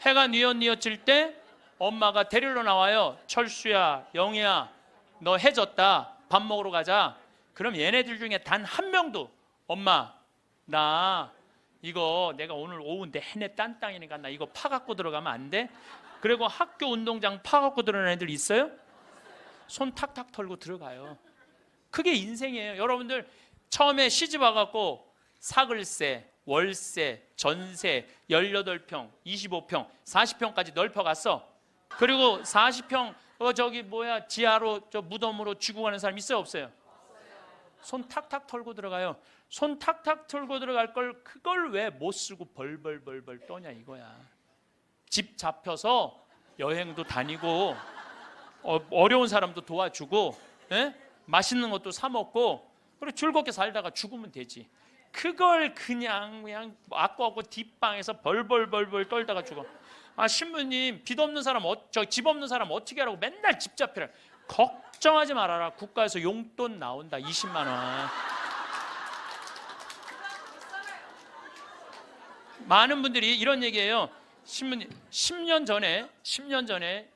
해가 뉘엿뉘엿질 때 엄마가 데리러 나와요. 철수야, 영희야, 너 해졌다. 밥 먹으러 가자. 그럼 얘네들 중에 단 한 명도 엄마, 나 이거 내가 오늘 오후인데 해내 딴땅이니까 나 이거 파 갖고 들어가면 안 돼? 그리고 학교 운동장 파 갖고 들어가는 애들 있어요? 손 탁탁 털고 들어가요. 그게 인생이에요. 여러분들 처음에 시집 와갖고 사글세, 월세, 전세 18평, 25평, 40평까지 넓혀갔어. 그리고 40평 지하로 저 무덤으로 쥐고 가는 사람 있어요, 없어요? 손 탁탁 털고 들어가요. 손 탁탁 털고 들어갈 걸 그걸 왜 못 쓰고 벌벌벌벌 떠냐 이거야. 집 잡혀서 여행도 다니고 어려운 사람도 도와주고, 예? 맛있는 것도 사 먹고, 그리고 즐겁게 살다가 죽으면 되지. 그걸 그냥 아까워고 뒷방에서 벌벌벌벌 떨다가 죽어. 아, 신부님 빚 없는 사람 집 없는 사람 어떻게 하라고 맨날 집 잡히라. 걱정하지 말아라. 국가에서 용돈 나온다. 20만 원. 많은 분들이 이런 얘기해요. 신부님 10년 전에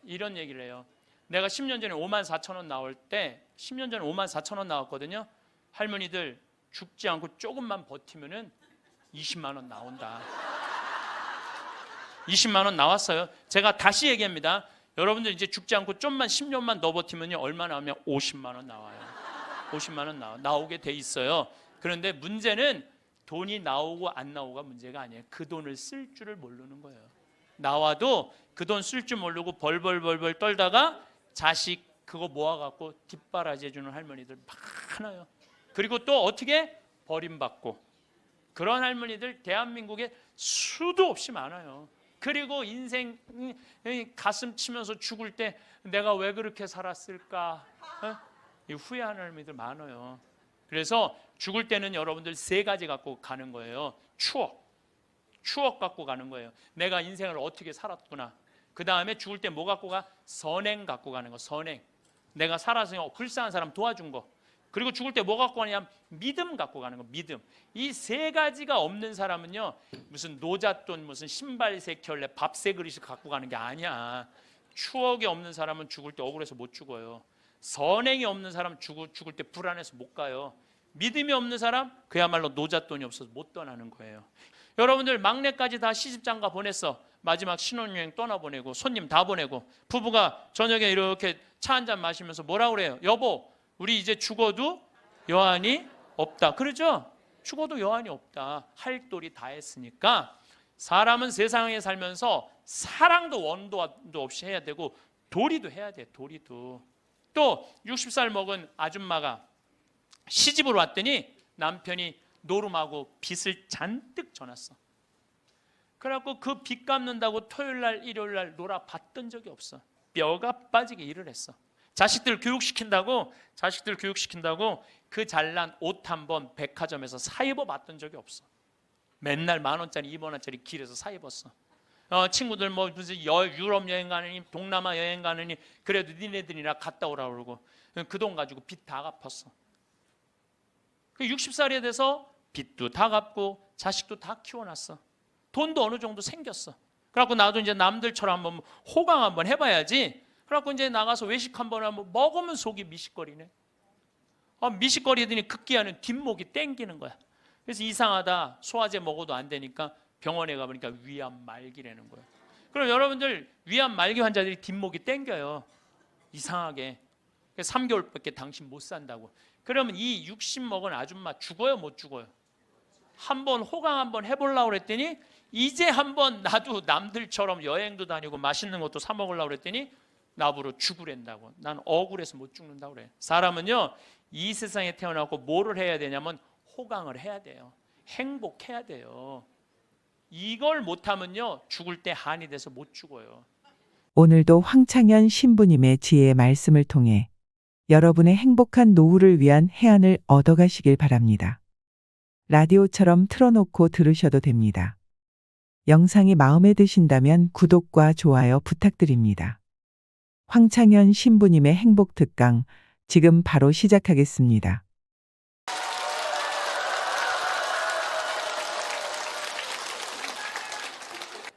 이런 얘기를 해요. 내가 10년 전에 54,000원 나올 때 10년 전에 54,000원 나왔거든요. 할머니들 죽지 않고 조금만 버티면은 20만 원 나온다. 20만 원 나왔어요. 제가 다시 얘기합니다. 여러분들 이제 죽지 않고 좀만 10년만 더 버티면요 얼마 나오면 50만 원 나와요. 50만 원 나오게 돼 있어요. 그런데 문제는 돈이 나오고 안 나오고가 문제가 아니에요. 그 돈을 쓸 줄을 모르는 거예요. 나와도 그 돈 쓸 줄 모르고 벌벌벌벌 떨다가 자식 그거 모아갖고 뒷바라지 해주는 할머니들 많아요. 그리고 또 어떻게 버림받고 그런 할머니들 대한민국에 수도 없이 많아요. 그리고 인생 가슴 치면서 죽을 때 내가 왜 그렇게 살았을까, 후회하는 할머니들 많아요. 그래서 죽을 때는 여러분들 세 가지 갖고 가는 거예요. 추억 갖고 가는 거예요. 내가 인생을 어떻게 살았구나. 그 다음에 죽을 때 뭐 갖고 가? 선행 갖고 가는 거. 선행. 내가 살아서 불쌍한 사람 도와준 거. 그리고 죽을 때 뭐 갖고 가냐면 믿음 갖고 가는 거. 믿음. 이 세 가지가 없는 사람은요 무슨 노잣돈 무슨 신발 세 켤레 밥 세 그릇을 갖고 가는 게 아니야. 추억이 없는 사람은 죽을 때 억울해서 못 죽어요. 선행이 없는 사람 죽을 때 불안해서 못 가요. 믿음이 없는 사람 그야말로 노잣돈이 없어서 못 떠나는 거예요. 여러분들 막내까지 다 시집장가 보냈어. 마지막 신혼여행 떠나보내고 손님 다 보내고 부부가 저녁에 이렇게 차 한잔 마시면서 뭐라 그래요? 여보 우리 이제 죽어도 여한이 없다. 그러죠? 죽어도 여한이 없다. 할 도리 다 했으니까 사람은 세상에 살면서 사랑도 원도도 없이 해야 되고 도리도 해야 돼. 도리도. 또 60살 먹은 아줌마가 시집을 왔더니 남편이 노름하고 빚을 잔뜩 져놨어. 그래갖고 그 빚 갚는다고 토요일날 일요일날 놀아봤던 적이 없어. 뼈가 빠지게 일을 했어. 자식들 교육시킨다고 그 잘난 옷 한 번 백화점에서 사 입어봤던 적이 없어. 맨날 10,000원짜리 2,000원짜리 길에서 사 입었어. 친구들 뭐 무슨 유럽 여행 가느니 동남아 여행 가느니 그래도 니네들이나 갔다 오라 그러고 그 돈 가지고 빚 다 갚았어. 60살이 돼서 빚도 다 갚고 자식도 다 키워놨어. 돈도 어느 정도 생겼어. 그래갖고 나도 이제 남들처럼 한번 호강 한번 해봐야지. 그래갖고 이제 나가서 외식 한번 하면 먹으면 속이 미식거리네. 미식거리더니 급기야는 뒷목이 땡기는 거야. 그래서 이상하다. 소화제 먹어도 안 되니까 병원에 가보니까 위암 말기라는 거야. 그럼 여러분들 위암 말기 환자들이 뒷목이 땡겨요. 이상하게. 3개월밖에 당신 못 산다고. 그러면 이 60 먹은 아줌마 죽어요 못 죽어요? 한번 호강 한번 해보려고 그랬더니 이제 한번 나도 남들처럼 여행도 다니고 맛있는 것도 사 먹으려고 그랬더니 나보러 죽으랜다고. 난 억울해서 못 죽는다고 그래. 사람은요 이 세상에 태어나고 뭐를 해야 되냐면 호강을 해야 돼요. 행복해야 돼요. 이걸 못하면요 죽을 때 한이 돼서 못 죽어요. 오늘도 황창현 신부님의 지혜의 말씀을 통해 여러분의 행복한 노후를 위한 해안을 얻어가시길 바랍니다. 라디오처럼 틀어놓고 들으셔도 됩니다. 영상이 마음에 드신다면 구독과 좋아요 부탁드립니다. 황창현 신부님의 행복 특강 지금 바로 시작하겠습니다.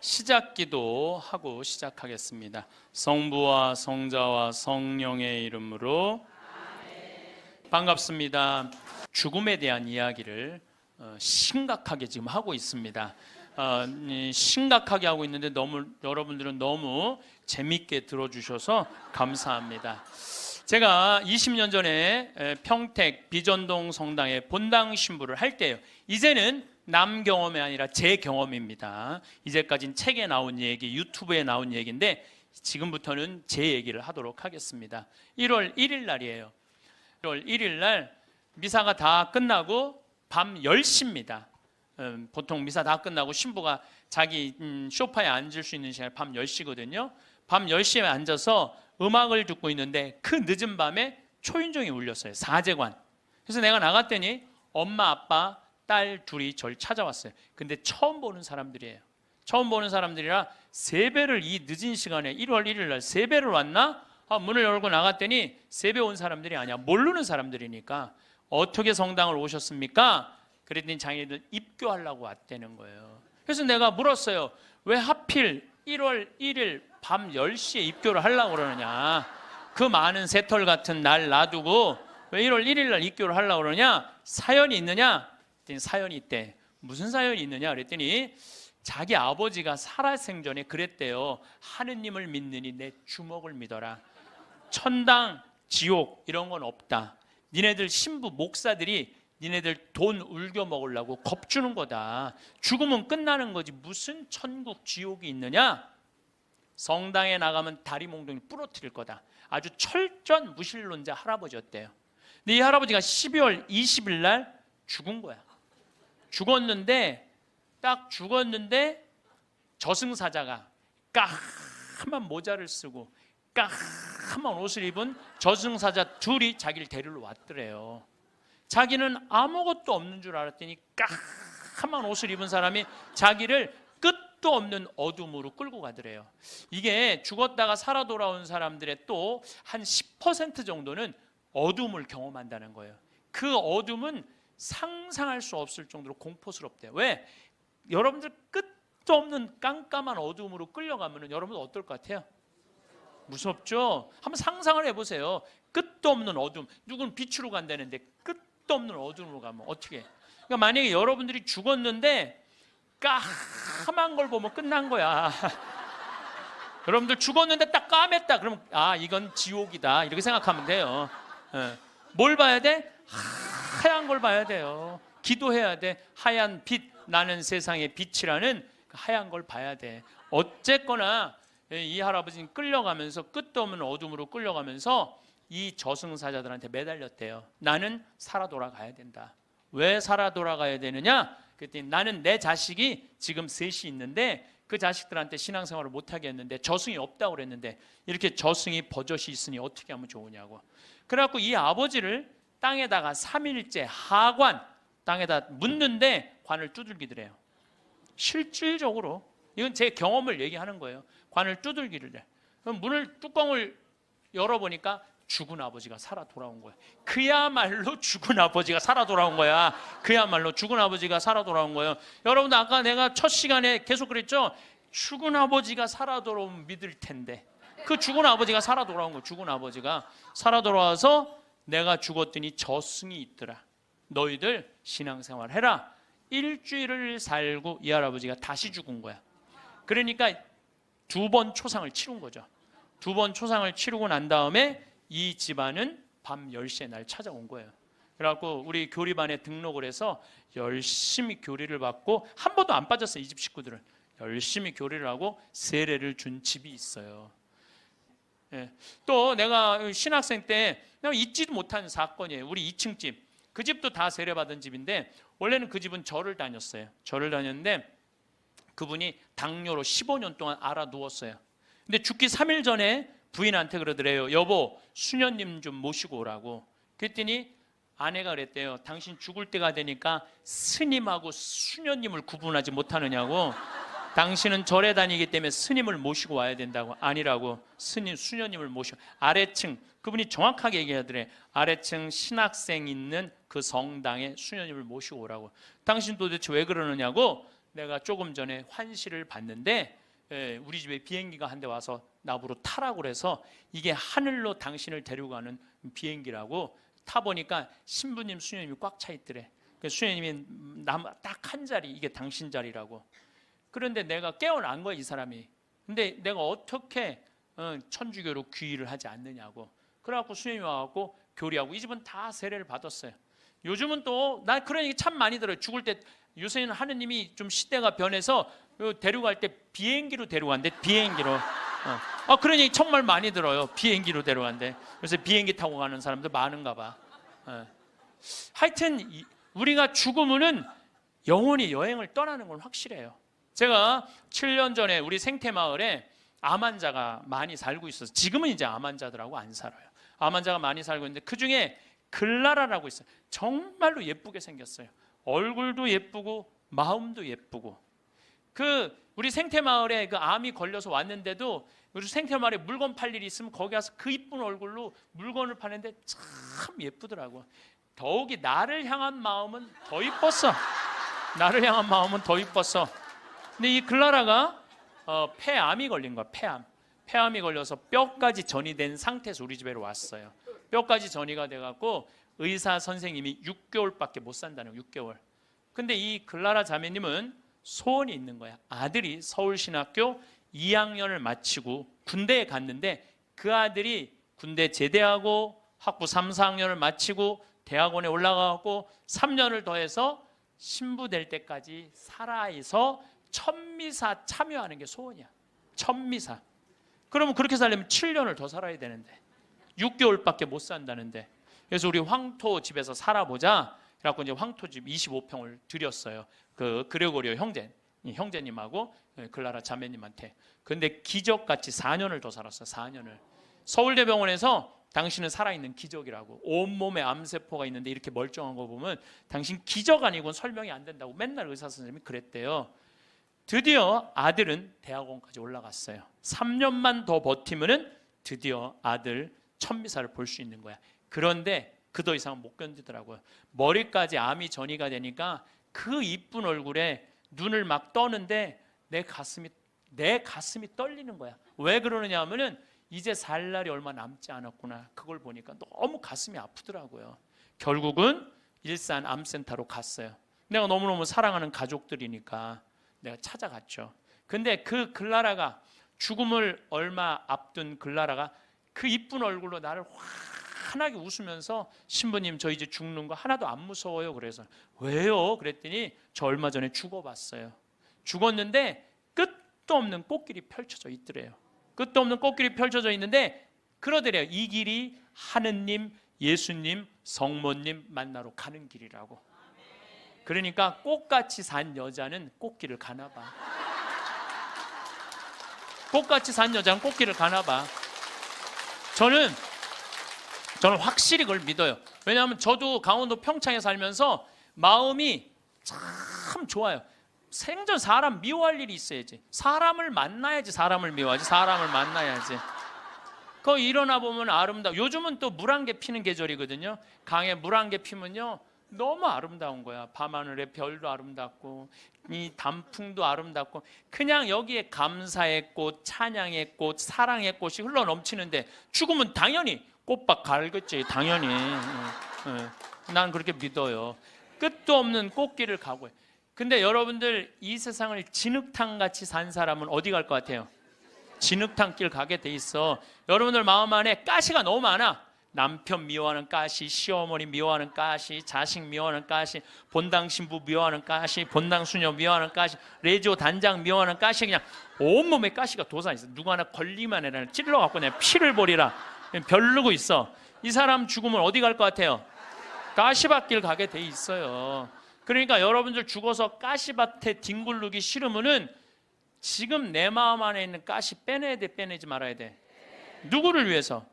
시작기도 하고 시작하겠습니다. 성부와 성자와 성령의 이름으로 반갑습니다. 죽음에 대한 이야기를 심각하게 지금 하고 있습니다. 심각하게 하고 있는데 여러분들은 너무 재밌게 들어주셔서 감사합니다. 제가 20년 전에 평택 비전동 성당에 본당 신부를 할 때요. 이제는 남 경험이 아니라 제 경험입니다. 이제까지는 책에 나온 얘기, 유튜브에 나온 얘기인데 지금부터는 제 얘기를 하도록 하겠습니다. 1월 1일 날이에요. 1월 1일 날 미사가 다 끝나고 밤 10시입니다. 보통 미사 다 끝나고 신부가 자기 소파에 앉을 수 있는 시간이 밤 10시거든요. 밤 10시에 앉아서 음악을 듣고 있는데 그 늦은 밤에 초인종이 울렸어요. 사제관. 그래서 내가 나갔더니 엄마, 아빠, 딸 둘이 저를 찾아왔어요. 근데 처음 보는 사람들이에요. 처음 보는 사람들이라 세배를 이 늦은 시간에 1월 1일 날 세배를 왔나? 문을 열고 나갔더니 세배 온 사람들이 아니야. 모르는 사람들이니까 어떻게 성당을 오셨습니까? 그랬더니 자기들 입교하려고 왔다는 거예요. 그래서 내가 물었어요. 왜 하필 1월 1일 밤 10시에 입교를 하려고 그러느냐? 그 많은 새털 같은 날 놔두고 왜 1월 1일 날 입교를 하려고 그러냐? 사연이 있느냐? 그랬더니 사연이 있대. 무슨 사연이 있느냐? 그랬더니 자기 아버지가 살아생전에 그랬대요. 하느님을 믿느니 내 주먹을 믿어라. 천당, 지옥 이런 건 없다. 니네들 신부 목사들이 니네들 돈 울겨 먹으려고 겁주는 거다. 죽으면 끝나는 거지 무슨 천국 지옥이 있느냐? 성당에 나가면 다리 몽둥이 부러뜨릴 거다. 아주 철저한 무신론자 할아버지였대요. 근데 이 할아버지가 12월 20일 날 죽은 거야. 죽었는데 딱 죽었는데 저승사자가 까만 모자를 쓰고 까만 옷을 입은 저승사자 둘이 자기를 데리러 왔더래요. 자기는 아무것도 없는 줄 알았더니 까만 옷을 입은 사람이 자기를 끝도 없는 어둠으로 끌고 가더래요. 이게 죽었다가 살아 돌아온 사람들의 또 한 10% 정도는 어둠을 경험한다는 거예요. 그 어둠은 상상할 수 없을 정도로 공포스럽대요. 왜? 여러분들 끝도 없는 깜깜한 어둠으로 끌려가면 여러분 어떨 것 같아요? 무섭죠? 한번 상상을 해보세요. 끝도 없는 어둠. 누구는 빛으로 간다는데 끝도 없는 어둠으로 가면 어떻게? 그러니까 만약에 여러분들이 죽었는데 까만 걸 보면 끝난 거야. 여러분들 죽었는데 딱 까맸다. 그러면 이건 지옥이다. 이렇게 생각하면 돼요. 뭘 봐야 돼? 하얀 걸 봐야 돼요. 기도해야 돼. 하얀 빛 나는 세상의 빛이라는 하얀 걸 봐야 돼. 어쨌거나 이 할아버지는 끌려가면서 끝도 없는 어둠으로 끌려가면서 이 저승사자들한테 매달렸대요. 나는 살아 돌아가야 된다. 왜 살아 돌아가야 되느냐? 그랬더니 나는 내 자식이 지금 셋이 있는데 그 자식들한테 신앙생활을 못하게 했는데 저승이 없다고 그랬는데 이렇게 저승이 버젓이 있으니 어떻게 하면 좋으냐고. 그래갖고 이 아버지를 땅에다가 3일째 하관 땅에다 묻는데 관을 두들기더래요. 실질적으로 이건 제 경험을 얘기하는 거예요. 관을 두들기를 해. 그럼 뚜껑을 열어보니까 죽은 아버지가 살아 돌아온 거야. 그야말로 죽은 아버지가 살아 돌아온 거야. 그야말로 죽은 아버지가 살아 돌아온 거예요. 여러분들 아까 내가 첫 시간에 계속 그랬죠. 죽은 아버지가 살아 돌아오면 믿을 텐데 그 죽은 아버지가 살아 돌아온 거예요. 죽은 아버지가 살아 돌아와서 내가 죽었더니 저승이 있더라. 너희들 신앙생활 해라. 일주일을 살고 이 할아버지가 다시 죽은 거야. 그러니까 2번 초상을 치른 거죠. 2번 초상을 치르고 난 다음에 이 집안은 밤 10시에 날 찾아온 거예요. 그래갖고 우리 교리반에 등록을 해서 열심히 교리를 받고 한 번도 안 빠졌어요. 이 집 식구들은 열심히 교리를 하고 세례를 준 집이 있어요. 또 내가 신학생 때 내가 잊지도 못하는 사건이에요. 우리 2층 집. 그 집도 다 세례받은 집인데 원래는 그 집은 절을 다녔어요. 절을 다녔는데 그분이 당뇨로 15년 동안 앓아 누웠어요. 근데 죽기 3일 전에 부인한테 그러더래요. 여보, 수녀님 좀 모시고 오라고. 그랬더니 아내가 그랬대요. 당신 죽을 때가 되니까 스님하고 수녀님을 구분하지 못하느냐고. 당신은 절에 다니기 때문에 스님을 모시고 와야 된다고. 아니라고. 수녀님을 모시고. 아래층, 그분이 정확하게 얘기하더래. 아래층 신학생 있는 그 성당에 수녀님을 모시고 오라고. 당신 도대체 왜 그러느냐고. 내가 조금 전에 환시를 봤는데 우리 집에 비행기가 한 대 와서 나보러 타라고 그래서 이게 하늘로 당신을 데려가는 비행기라고 타보니까 신부님, 수녀님이 꽉 차 있더래. 수녀님이 딱 한 자리, 이게 당신 자리라고. 그런데 내가 깨어난 거야, 이 사람이. 근데 내가 어떻게 천주교로 귀의를 하지 않느냐고. 그래갖고 수녀님이 와갖고 교리하고, 이 집은 다 세례를 받았어요. 요즘은 또 나 그런 얘기 참 많이 들어요. 죽을 때 요새는 하느님이 좀 시대가 변해서 데려갈 때 비행기로 데려간대. 비행기로. 그런 얘기 정말 많이 들어요. 비행기로 데려간대. 그래서 비행기 타고 가는 사람도 많은가 봐. 하여튼 우리가 죽으면은 영혼이 여행을 떠나는 건 확실해요. 제가 7년 전에 우리 생태마을에 암 환자가 많이 살고 있어서, 지금은 이제 암 환자들하고 안 살아요. 암 환자가 많이 살고 있는데 그 중에 글라라라고 있어요. 정말로 예쁘게 생겼어요. 얼굴도 예쁘고 마음도 예쁘고. 우리 생태마을에 그 암이 걸려서 왔는데도 우리 생태마을에 물건 팔 일이 있으면 거기 가서 그 이쁜 얼굴로 물건을 파는데 참 예쁘더라고. 더욱이 나를 향한 마음은 더 이뻤어. 나를 향한 마음은 더 이뻤어. 근데 이 글라라가 폐암이 걸린 거야. 폐암이 걸려서 뼈까지 전이 된 상태에서 우리 집에 왔어요. 뼈까지 전이가 돼갖고 의사 선생님이 6개월밖에 못 산다는 거예요. 6개월. 근데 이 글라라 자매님은 소원이 있는 거야. 아들이 서울신학교 2학년을 마치고 군대에 갔는데 그 아들이 군대 제대하고 학부 3, 4학년을 마치고 대학원에 올라가고 3년을 더해서 신부 될 때까지 살아서 천미사 참여하는 게 소원이야. 천미사. 그러면 그렇게 살려면 7년을 더 살아야 되는데 6개월밖에 못 산다는데. 그래서 우리 황토 집에서 살아보자. 그래갖고 이제 황토 집 25평을 드렸어요. 그 그레고리오 형제님하고 글라라 자매님한테. 근데 기적같이 4년을 더 살았어요. 4년을. 서울대병원에서 당신은 살아있는 기적이라고. 온몸에 암세포가 있는데 이렇게 멀쩡한 거 보면 당신 기적 아니고는 설명이 안 된다고 맨날 의사 선생님이 그랬대요. 드디어 아들은 대학원까지 올라갔어요. 3년만 더 버티면은 드디어 아들 천미사를 볼 수 있는 거야. 그런데 그 더 이상은 못 견디더라고요. 머리까지 암이 전이가 되니까 그 이쁜 얼굴에 눈을 막 떠는데 내 가슴이 떨리는 거야. 왜 그러느냐 하면은 이제 살 날이 얼마 남지 않았구나. 그걸 보니까 너무 가슴이 아프더라고요. 결국은 일산 암센터로 갔어요. 내가 너무너무 사랑하는 가족들이니까 내가 찾아갔죠. 근데 그 글라라가, 죽음을 얼마 앞둔 글라라가 그 이쁜 얼굴로 나를 환하게 웃으면서, 신부님 저 이제 죽는 거 하나도 안 무서워요. 그래서 왜요? 그랬더니 저 얼마 전에 죽어봤어요. 죽었는데 끝도 없는 꽃길이 펼쳐져 있더래요. 끝도 없는 꽃길이 펼쳐져 있는데 그러더래요. 이 길이 하느님, 예수님, 성모님 만나러 가는 길이라고. 그러니까 꽃같이 산 여자는 꽃길을 가나 봐. 꽃같이 산 여자는 꽃길을 가나 봐. 저는 확실히 그걸 믿어요. 왜냐하면 저도 강원도 평창에 살면서 마음이 참 좋아요. 생전 사람 미워할 일이 있어야지. 사람을 만나야지 사람을 미워하지. 사람을 만나야지. 그 일어나 보면 아름다워. 요즘은 또 물안개 피는 계절이거든요. 강에 물안개 피면요 너무 아름다운 거야. 밤하늘의 별도 아름답고 이 단풍도 아름답고, 그냥 여기에 감사의 꽃, 찬양의 꽃, 사랑의 꽃이 흘러 넘치는데 죽으면 당연히 꽃밭 갈겠지. 당연히. 난 그렇게 믿어요. 끝도 없는 꽃길을 가고. 근데 여러분들 이 세상을 진흙탕같이 산 사람은 어디 갈 것 같아요? 진흙탕길 가게 돼 있어. 여러분들 마음 안에 가시가 너무 많아. 남편 미워하는 가시, 시어머니 미워하는 가시, 자식 미워하는 가시, 본당 신부 미워하는 가시, 본당 수녀 미워하는 가시, 레지오 단장 미워하는 가시, 그냥 온몸에 가시가 돋아 있어. 누구 하나 걸리만 해라 찔러갖고 그냥 피를 버리라 별르고 있어. 이 사람 죽으면 어디 갈 것 같아요? 가시밭길 가게 돼 있어요. 그러니까 여러분들 죽어서 가시밭에 뒹굴르기 싫으면은 지금 내 마음 안에 있는 가시 빼내야 돼, 빼내지 말아야 돼? 누구를 위해서?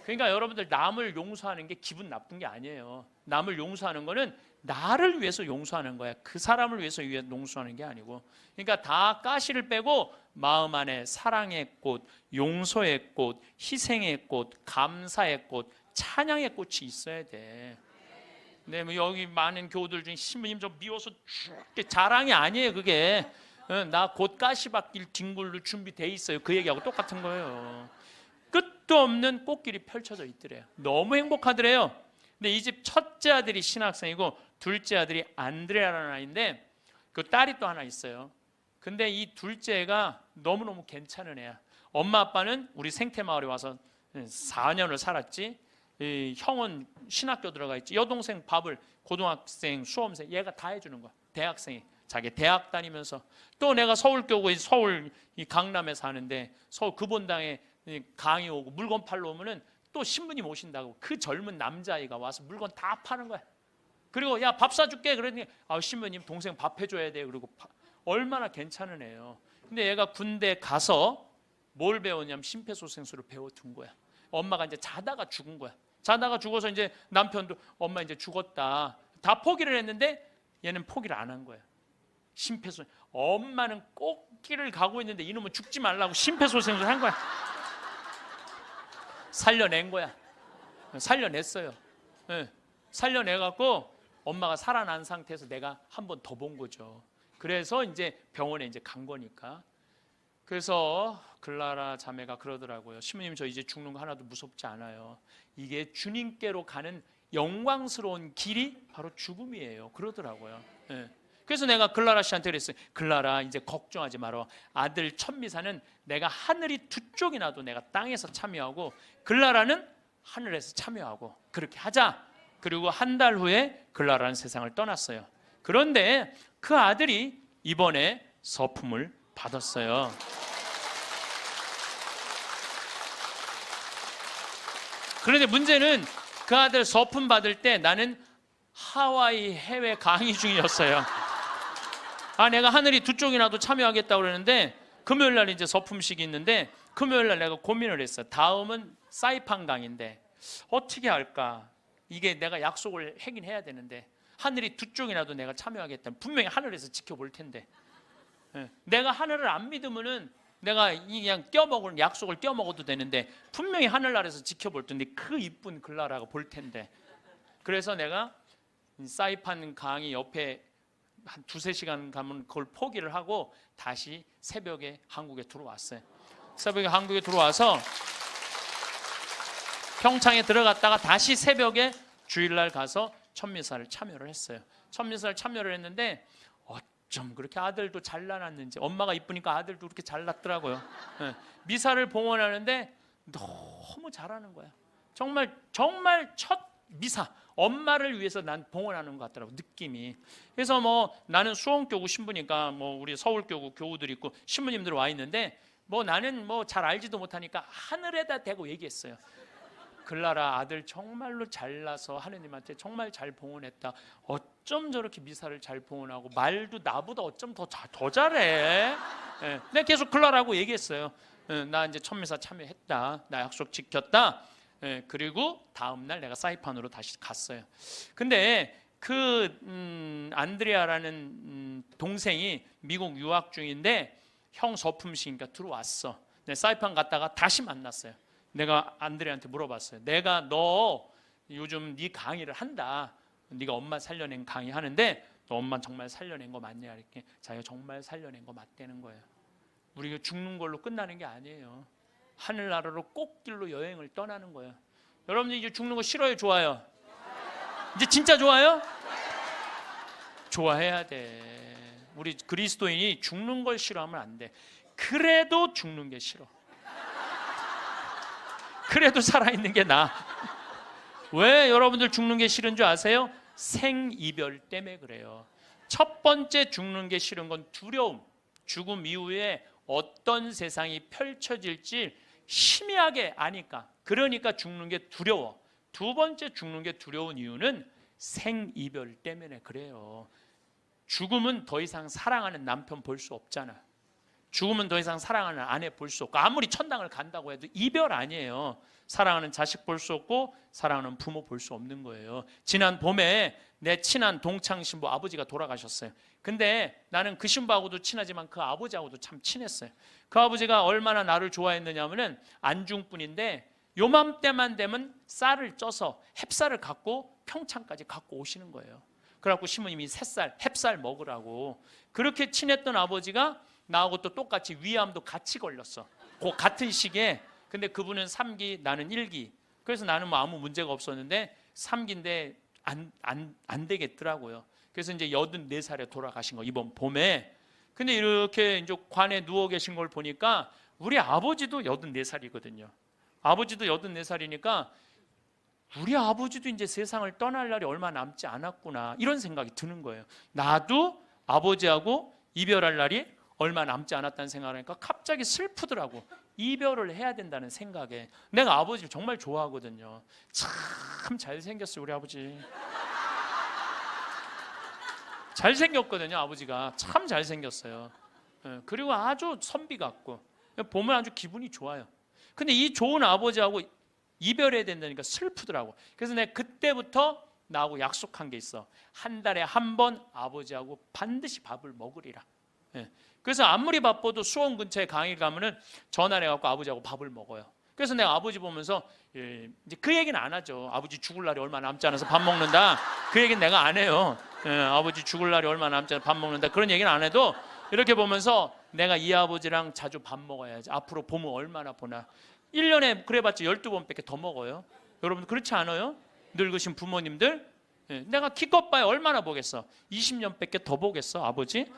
그러니까 여러분들 남을 용서하는 게 기분 나쁜 게 아니에요. 남을 용서하는 거는 나를 위해서 용서하는 거야. 그 사람을 위해서 용서하는 게 아니고. 그러니까 다 가시를 빼고 마음 안에 사랑의 꽃, 용서의 꽃, 희생의 꽃, 감사의 꽃, 찬양의 꽃이 있어야 돼. 근데 뭐 여기 많은 교우들 중에 신부님 저 미워서 죽게 자랑이 아니에요. 그게 나 곧 가시밭길 뒹굴로 준비돼 있어요. 그 얘기하고 똑같은 거예요. 끝도 없는 꽃길이 펼쳐져 있더래요. 너무 행복하더래요. 근데 이 집 첫째 아들이 신학생이고 둘째 아들이 안드레아라는 아이인데 그 딸이 또 하나 있어요. 근데 이 둘째가 너무너무 괜찮은 애야. 엄마 아빠는 우리 생태마을에 와서 4년을 살았지. 이 형은 신학교 들어가 있지. 여동생 밥을 고등학생, 수험생 얘가 다 해주는 거야. 대학생이 자기 대학 다니면서. 또 내가 서울교구 서울 이 강남에 사는데 서울 금본당에 강의 오고 물건 팔러 오면은 또 신부님 오신다고 그 젊은 남자아이가 와서 물건 다 파는 거야. 그리고 야 밥 사줄게 그러니 신부님 동생 밥 해줘야 돼. 그리고 얼마나 괜찮은 애예요. 근데 얘가 군대 가서 뭘 배웠냐면 심폐소생술을 배워둔 거야. 엄마가 이제 자다가 죽은 거야. 자다가 죽어서 이제 남편도 엄마 이제 죽었다 다 포기를 했는데 얘는 포기를 안 한 거야. 심폐소생. 엄마는 꽃길을 가고 있는데 이놈은 죽지 말라고 심폐소생술 한 거야. 살려낸 거야. 살려냈어요. 네. 살려내갖고 엄마가 살아난 상태에서 내가 한 번 더 본 거죠. 그래서 이제 병원에 이제 간 거니까. 그래서 글라라 자매가 그러더라고요. 신부님 저 이제 죽는 거 하나도 무섭지 않아요. 이게 주님께로 가는 영광스러운 길이 바로 죽음이에요. 그러더라고요. 네. 그래서 내가 글라라 씨한테 그랬어요. 글라라 이제 걱정하지 마라. 아들 천미사는 내가 하늘이 두 쪽이나도 내가 땅에서 참여하고 글라라는 하늘에서 참여하고 그렇게 하자. 그리고 한 달 후에 글라라는 세상을 떠났어요. 그런데 그 아들이 이번에 서품을 받았어요. 그런데 문제는 그 아들 서품 받을 때 나는 하와이 해외 강의 중이었어요. 내가 하늘이 두 쪽이나도 참여하겠다고 그러는데 금요일 날 이제 서품식이 있는데 금요일 날 내가 고민을 했어요. 다음은 사이판 강의인데 어떻게 할까? 이게 내가 약속을 하긴 해야 되는데 하늘이 두 쪽이나도 내가 참여하겠다면 분명히 하늘에서 지켜볼 텐데 내가 하늘을 안 믿으면은 내가 그냥 껴먹을 약속을 껴먹어도 되는데 분명히 하늘나라에서 지켜볼 텐데 그 이쁜 글라라가 볼 텐데 그래서 내가 사이판 강의 옆에 한 2-3시간 가면 그걸 포기를 하고 다시 새벽에 한국에 들어왔어요. 새벽에 한국에 들어와서 평창에 들어갔다가 다시 새벽에 주일날 가서 천미사를 참여를 했어요. 천미사를 참여를 했는데 어쩜 그렇게 아들도 잘 낳았는지 엄마가 이쁘니까 아들도 그렇게 잘 낳더라고요. 미사를 봉헌하는데 너무 잘하는 거야. 정말 첫 미사 엄마를 위해서 난 봉헌하는 것 같더라고 느낌이. 그래서 뭐 나는 수원교구 신부니까 뭐 우리 서울교구 교우들 있고 신부님들 와 있는데 뭐 나는 뭐 잘 알지도 못하니까 하늘에다 대고 얘기했어요. 글라라 아들 정말로 잘나서 하느님한테 정말 잘 봉헌했다. 어쩜 저렇게 미사를 잘 봉헌하고 말도 나보다 어쩜 더 잘해. 내가 계속 글라라고 얘기했어요. 나 이제 천미사 참여했다. 나 약속 지켰다. 그리고 다음 날 내가 사이판으로 다시 갔어요. 근데 그 안드레아라는 동생이 미국 유학 중인데 형 서품식이니까 들어왔어. 사이판 갔다가 다시 만났어요. 내가 안드레한테 물어봤어요. 내가 너 요즘 네 강의를 한다. 네가 엄마 살려낸 강의 하는데 너 엄마 정말 살려낸 거 맞냐? 이렇게 자기가 정말 살려낸 거 맞다는 거예요. 우리가 죽는 걸로 끝나는 게 아니에요. 하늘나라로 꽃길로 여행을 떠나는 거예요. 여러분들 이제 죽는 거 싫어요? 좋아요? 이제 진짜 좋아요? 좋아해야 돼. 우리 그리스도인이 죽는 걸 싫어하면 안 돼. 그래도 죽는 게 싫어. 그래도 살아있는 게 나아. 왜 여러분들 죽는 게 싫은 줄 아세요? 생이별 때문에 그래요. 첫 번째 죽는 게 싫은 건 두려움. 죽음 이후에 어떤 세상이 펼쳐질지 희미하게 아니까. 그러니까 죽는 게 두려워. 두 번째 죽는 게 두려운 이유는 생이별 때문에 그래요. 죽음은 더 이상 사랑하는 남편 볼 수 없잖아. 죽으면 더 이상 사랑하는 아내 볼 수 없고 아무리 천당을 간다고 해도 이별 아니에요. 사랑하는 자식 볼 수 없고 사랑하는 부모 볼 수 없는 거예요. 지난 봄에 내 친한 동창 신부 아버지가 돌아가셨어요. 근데 나는 그 신부하고도 친하지만 그 아버지하고도 참 친했어요. 그 아버지가 얼마나 나를 좋아했느냐면은 안중분인데 요맘때만 되면 쌀을 쪄서 햅쌀을 갖고 평창까지 갖고 오시는 거예요. 그래갖고 시모님이 햅쌀 먹으라고. 그렇게 친했던 아버지가 나하고 또 똑같이 위암도 같이 걸렸어. 그 같은 시기에. 근데 그분은 3기, 나는 1기. 그래서 나는 뭐 아무 문제가 없었는데 3기인데 안 되겠더라고요. 그래서 이제 84살에 돌아가신 거, 이번 봄에. 근데 이렇게 이제 관에 누워 계신 걸 보니까 우리 아버지도 84살이거든요. 아버지도 84살이니까 우리 아버지도 이제 세상을 떠날 날이 얼마 남지 않았구나, 이런 생각이 드는 거예요. 나도 아버지하고 이별할 날이 얼마 남지 않았다는 생각을 하니까 갑자기 슬프더라고. 이별을 해야 된다는 생각에. 내가 아버지를 정말 좋아하거든요. 참 잘생겼어요, 우리 아버지. 잘생겼거든요, 아버지가. 참 잘생겼어요. 그리고 아주 선비 같고 보면 아주 기분이 좋아요. 근데 이 좋은 아버지하고 이별해야 된다니까 슬프더라고. 그래서 내가 그때부터 나하고 약속한 게 있어. 한 달에 한 번 아버지하고 반드시 밥을 먹으리라. 그래서 아무리 바빠도 수원 근처에 강의 가면은 전화를 해갖고 아버지하고 밥을 먹어요. 그래서 내가 아버지 보면서 이제 그 얘기는 안 하죠. 아버지 죽을 날이 얼마 남지 않아서 밥 먹는다, 그 얘기는 내가 안 해요. 아버지 죽을 날이 얼마 남지 않아서 밥 먹는다, 그런 얘기는 안 해도 이렇게 보면서 내가 이 아버지랑 자주 밥 먹어야지. 앞으로 봄은 얼마나 보나. 1년에 그래봤자 12번밖에 더 먹어요. 여러분 그렇지 않아요? 늙으신 부모님들. 내가 기껏 봐야 얼마나 보겠어. 20년밖에 더 보겠어, 아버지?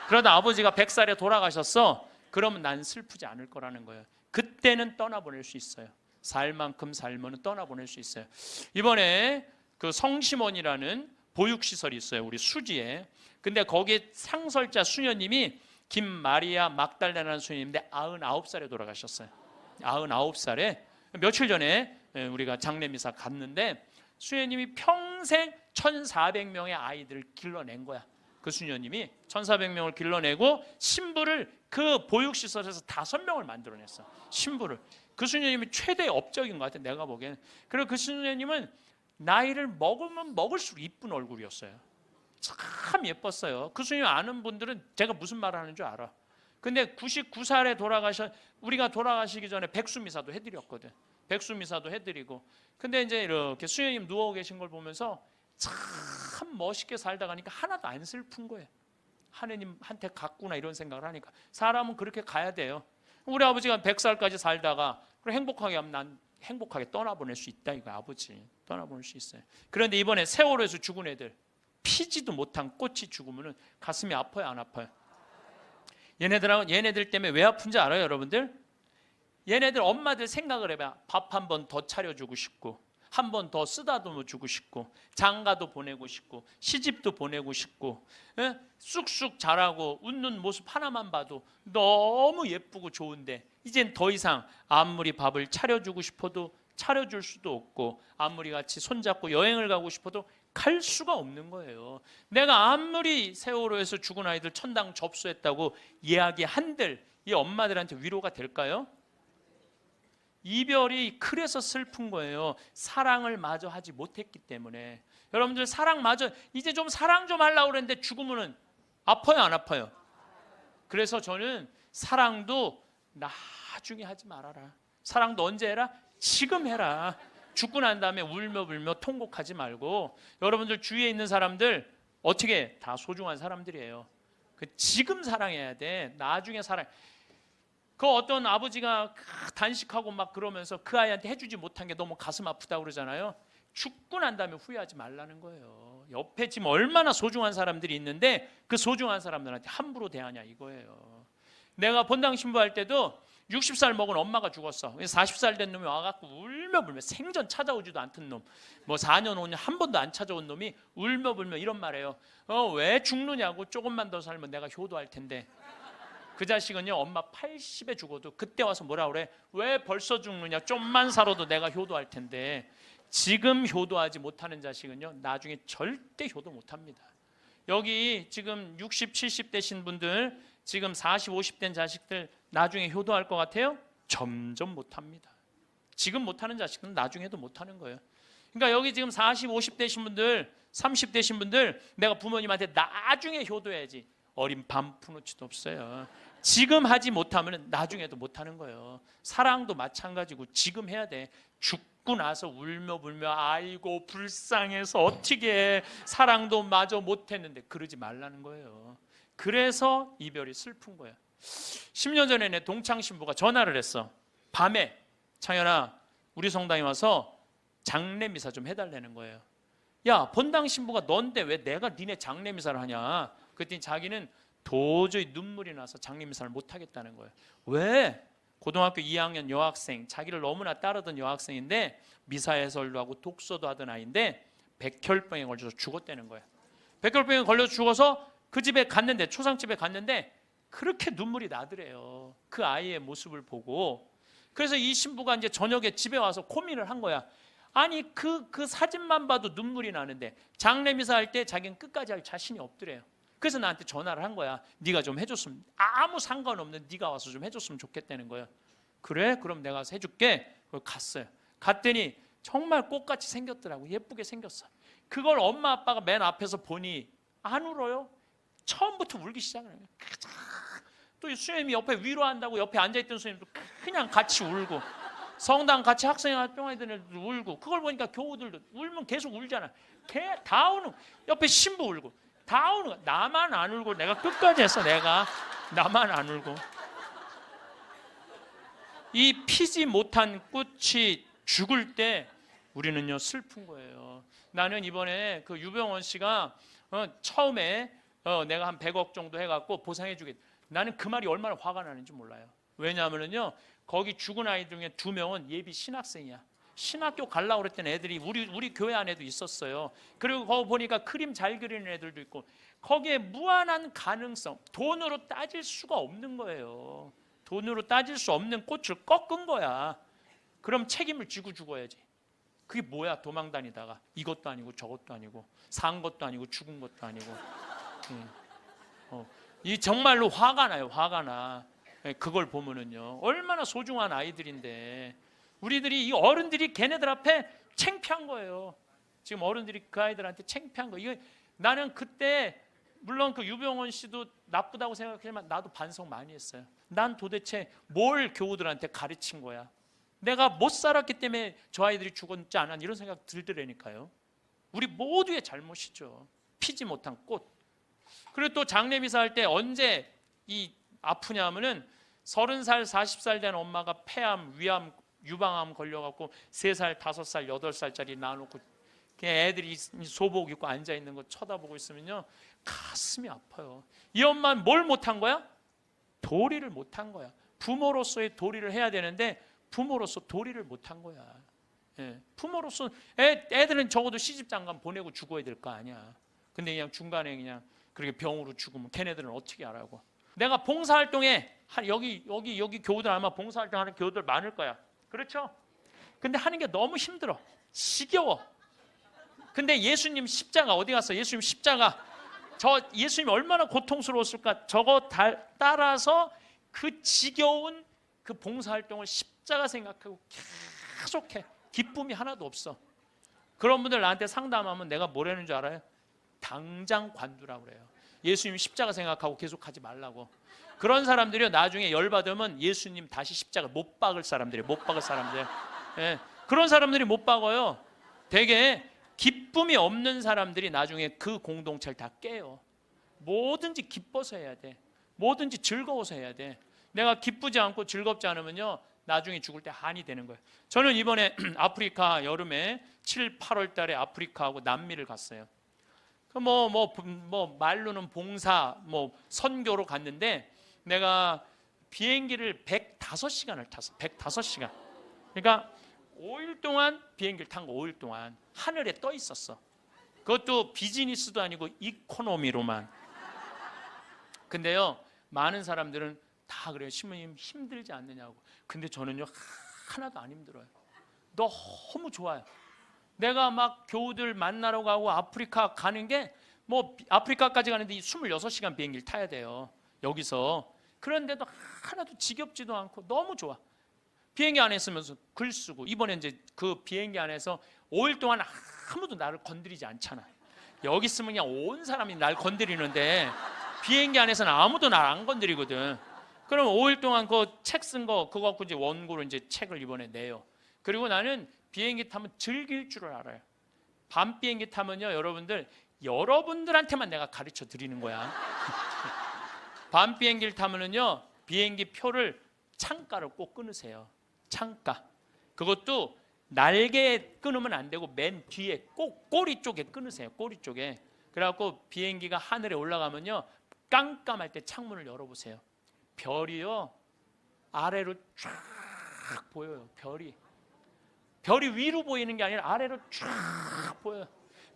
그러다 아버지가 100살에 돌아가셨어. 그러면 난 슬프지 않을 거라는 거예요. 그때는 떠나보낼 수 있어요. 살 만큼 살면 떠나보낼 수 있어요. 이번에 그 성심원이라는 보육시설이 있어요, 우리 수지에. 근데 거기에 상설자 수녀님이 김마리아 막달레나라는 수녀님인데 99살에 돌아가셨어요. 99살에. 며칠 전에 우리가 장례미사 갔는데 수녀님이 평생 1400명의 아이들을 길러낸 거야. 그 수녀님이 1400명을 길러내고 신부를 그 보육시설에서 5명을 만들어냈어. 신부를. 그 수녀님이 최대 업적인 것 같아, 내가 보기에는. 그리고 그 수녀님은 나이를 먹으면 먹을수록 이쁜 얼굴이었어요. 참 예뻤어요. 그 수녀님 아는 분들은 제가 무슨 말 하는 줄 알아. 근데 99살에 우리가 돌아가시기 전에 백수미사도 해드렸거든. 백수미사도 해드리고. 근데 이제 이렇게 수녀님 누워 계신 걸 보면서 참 멋있게 살다 가니까 하나도 안 슬픈 거예요. 하느님한테 갔구나, 이런 생각을 하니까. 사람은 그렇게 가야 돼요. 우리 아버지가 100살까지 살다가 행복하게 하면 난 행복하게 떠나보낼 수 있다, 이거 아버지. 떠나보낼 수 있어요. 그런데 이번에 세월호에서 죽은 애들, 피지도 못한 꽃이 죽으면 가슴이 아파요, 안 아파요? 얘네들 때문에 왜 아픈지 알아요, 여러분들? 얘네들 엄마들 생각을 해봐. 밥 한 번 더 차려주고 싶고, 한 번 더 쓰다듬어 주고 싶고, 장가도 보내고 싶고, 시집도 보내고 싶고, 쑥쑥 자라고 웃는 모습 하나만 봐도 너무 예쁘고 좋은데 이젠 더 이상 아무리 밥을 차려주고 싶어도 차려줄 수도 없고, 아무리 같이 손잡고 여행을 가고 싶어도 갈 수가 없는 거예요. 내가 아무리 세월호에서 죽은 아이들 천당 접수했다고 이야기한들 이 엄마들한테 위로가 될까요? 이별이 그래서 슬픈 거예요. 사랑을 마저 하지 못했기 때문에. 여러분들 사랑마저, 이제 좀 사랑 좀 하려고 그랬는데 죽으면 아파요, 안 아파요? 그래서 저는 사랑도 나중에 하지 말아라. 사랑도 언제 해라? 지금 해라. 죽고 난 다음에 울며 불며 통곡하지 말고. 여러분들 주위에 있는 사람들 어떻게 다 소중한 사람들이에요. 지금 사랑해야 돼. 나중에 사랑. 그 어떤 아버지가 단식하고 막 그러면서 그 아이한테 해주지 못한 게 너무 가슴 아프다고 그러잖아요. 죽고 난 다음에 후회하지 말라는 거예요. 옆에 지금 얼마나 소중한 사람들이 있는데 그 소중한 사람들한테 함부로 대하냐, 이거예요. 내가 본당 신부할 때도 60살 먹은 엄마가 죽었어. 40살 된 놈이 와갖고 울며 불며, 생전 찾아오지도 않던 놈, 뭐 4년 5년 한 번도 안 찾아온 놈이 울며 불며 이런 말해요. 왜 죽느냐고. 조금만 더 살면 내가 효도할 텐데. 그 자식은요, 엄마 80에 죽어도 그때 와서 뭐라 그래? 왜 벌써 죽느냐? 좀만 살아도 내가 효도할 텐데. 지금 효도하지 못하는 자식은요, 나중에 절대 효도 못합니다. 여기 지금 60, 70 되신 분들, 지금 40, 50 된 자식들 나중에 효도할 것 같아요? 점점 못합니다. 지금 못하는 자식은 나중에도 못하는 거예요. 그러니까 여기 지금 40, 50 되신 분들, 30 되신 분들, 내가 부모님한테 나중에 효도해야지. 어린 반푼어치도 없어요. 지금 하지 못하면 나중에도 못하는 거예요. 사랑도 마찬가지고 지금 해야 돼. 죽고 나서 울며 불며 아이고 불쌍해서 어떻게 사랑도 마저 못했는데 그러지 말라는 거예요. 그래서 이별이 슬픈 거예요. 10년 전에 내 동창 신부가 전화를 했어. 밤에 창현아 우리 성당에 와서 장례미사 좀 해달라는 거예요. 야 본당 신부가 넌데 왜 내가 니네 장례미사를 하냐. 그랬더니 자기는 도저히 눈물이 나서 장례미사를 못하겠다는 거예요. 왜? 고등학교 2학년 여학생, 자기를 너무나 따르던 여학생인데 미사 해설도 하고 독서도 하던 아이인데 백혈병에 걸려서 죽었다는 거예요. 백혈병에 걸려서 죽어서 그 집에 갔는데, 초상집에 갔는데 그렇게 눈물이 나더래요. 그 아이의 모습을 보고. 그래서 이 신부가 이제 저녁에 집에 와서 고민을 한 거야. 아니 그 사진만 봐도 눈물이 나는데 장례미사 할 때 자기는 끝까지 할 자신이 없더래요. 그래서 나한테 전화를 한 거야. 네가 좀 해줬으면, 아무 상관없는 네가 와서 좀 해줬으면 좋겠다는 거예요. 그래? 그럼 내가 가서 해줄게. 갔어요. 갔더니 정말 꽃같이 생겼더라고. 예쁘게 생겼어. 그걸 엄마 아빠가 맨 앞에서 보니 안 울어요. 처음부터 울기 시작을 해요. 또 수녀님이 옆에 위로한다고 옆에 앉아있던 수녀님도 그냥 같이 울고, 성당 같이 학생활동하던 애들도 울고, 그걸 보니까 교우들도 울면 계속 울잖아. 다 우는, 옆에 신부 울고 다 우는 거야. 나만 안 울고 내가 끝까지 했어. 나만 안 울고. 이 피지 못한 꽃이 죽을 때 우리는요 슬픈 거예요. 나는 이번에 그 유병원 씨가 처음에 내가 한 100억 정도 해갖고 보상해 주겠다. 나는 그 말이 얼마나 화가 나는지 몰라요. 왜냐하면요 거기 죽은 아이 중에 2명은 예비 신학생이야. 신학교 가려고 그랬던 애들이 우리 교회 안에도 있었어요. 그리고 거기 보니까 그림 잘 그리는 애들도 있고, 거기에 무한한 가능성, 돈으로 따질 수가 없는 거예요. 돈으로 따질 수 없는 꽃을 꺾은 거야. 그럼 책임을 지고 죽어야지. 그게 뭐야? 도망다니다가 이것도 아니고 저것도 아니고 산 것도 아니고 죽은 것도 아니고. 이 정말로 화가 나요. 화가 나. 그걸 보면은요 얼마나 소중한 아이들인데 우리들이, 이 어른들이 걔네들 앞에 창피한 거예요. 지금 어른들이 그 아이들한테 창피한 거예요. 나는 그때 물론 그 유병원 씨도 나쁘다고 생각하지만 나도 반성 많이 했어요. 난 도대체 뭘 교우들한테 가르친 거야. 내가 못 살았기 때문에 저 아이들이 죽었지 않아, 이런 생각 들더라니까요. 우리 모두의 잘못이죠. 피지 못한 꽃. 그리고 또 장례미사 할 때 언제 이 아프냐 하면은 30살, 40살 된 엄마가 폐암, 위암, 유방암 걸려갖고 3살, 5살, 8살짜리 놔놓고 애들이 소복 입고 앉아있는 거 쳐다보고 있으면요 가슴이 아파요. 이 엄마는 뭘 못한 거야? 도리를 못한 거야. 부모로서의 도리를 해야 되는데 부모로서 도리를 못한 거야. 부모로서 애들은 적어도 시집장가 보내고 죽어야 될 거 아니야. 근데 그냥 중간에 그냥 그렇게 병으로 죽으면 걔네들은 어떻게 하라고. 내가 봉사활동에 여기 교우들 아마 봉사활동하는 교우들 많을 거야. 그렇죠? 근데 하는 게 너무 힘들어. 지겨워. 근데 예수님 십자가 어디 갔어? 예수님 십자가. 예수님 얼마나 고통스러웠을까? 저거 따라서 그 지겨운 그 봉사활동을 십자가 생각하고 계속해. 기쁨이 하나도 없어. 그런 분들 나한테 상담하면 내가 뭐라는 줄 알아요? 당장 관두라고 그래요. 예수님 십자가 생각하고 계속 하지 말라고. 그런 사람들이 나중에 열받으면 예수님 다시 십자가 못 박을 사람들이에요. 못 박을 사람들. 그런 사람들이 못 박아요. 되게 기쁨이 없는 사람들이 나중에 그 공동체를 다 깨요. 뭐든지 기뻐서 해야 돼. 뭐든지 즐거워서 해야 돼. 내가 기쁘지 않고 즐겁지 않으면요 나중에 죽을 때 한이 되는 거예요. 저는 이번에 아프리카 여름에 7, 8월 달에 아프리카하고 남미를 갔어요. 말로는 봉사, 선교로 갔는데 내가 비행기를 105시간을 탔어. 105시간. 그러니까 5일 동안 비행기를 탄 거, 5일 동안 하늘에 떠 있었어. 그것도 비즈니스도 아니고 이코노미로만. 근데요 많은 사람들은 다 그래요. 신부님 힘들지 않느냐고. 근데 저는요 하나도 안 힘들어요. 너무 좋아요. 내가 막 교우들 만나러 가고 아프리카 가는 게 아프리카까지 가는데 26시간 비행기를 타야 돼요. 여기서. 그런데도 하나도 지겹지도 않고 너무 좋아. 비행기 안에 있으면서 글 쓰고, 이번에 이제 그 비행기 안에서 5일 동안 아무도 나를 건드리지 않잖아. 여기 있으면 그냥 온 사람이 날 건드리는데 비행기 안에서는 아무도 날 안 건드리거든. 그럼 5일 동안 그 책 쓴 거 그거 갖고 이제 원고로 이제 책을 이번에 내요. 그리고 나는 비행기 타면 즐길 줄을 알아요. 밤 비행기 타면요, 여러분들한테만 내가 가르쳐 드리는 거야. 밤 비행기를 타면은요, 비행기 표를 창가를 꼭 끊으세요. 창가. 그것도 날개에 끊으면 안 되고 맨 뒤에 꼭 꼬리 쪽에 끊으세요. 꼬리 쪽에. 그래갖고 비행기가 하늘에 올라가면요, 깜깜할 때 창문을 열어보세요. 별이요, 아래로 쫙 보여요. 별이 위로 보이는 게 아니라 아래로 쫙 보여요.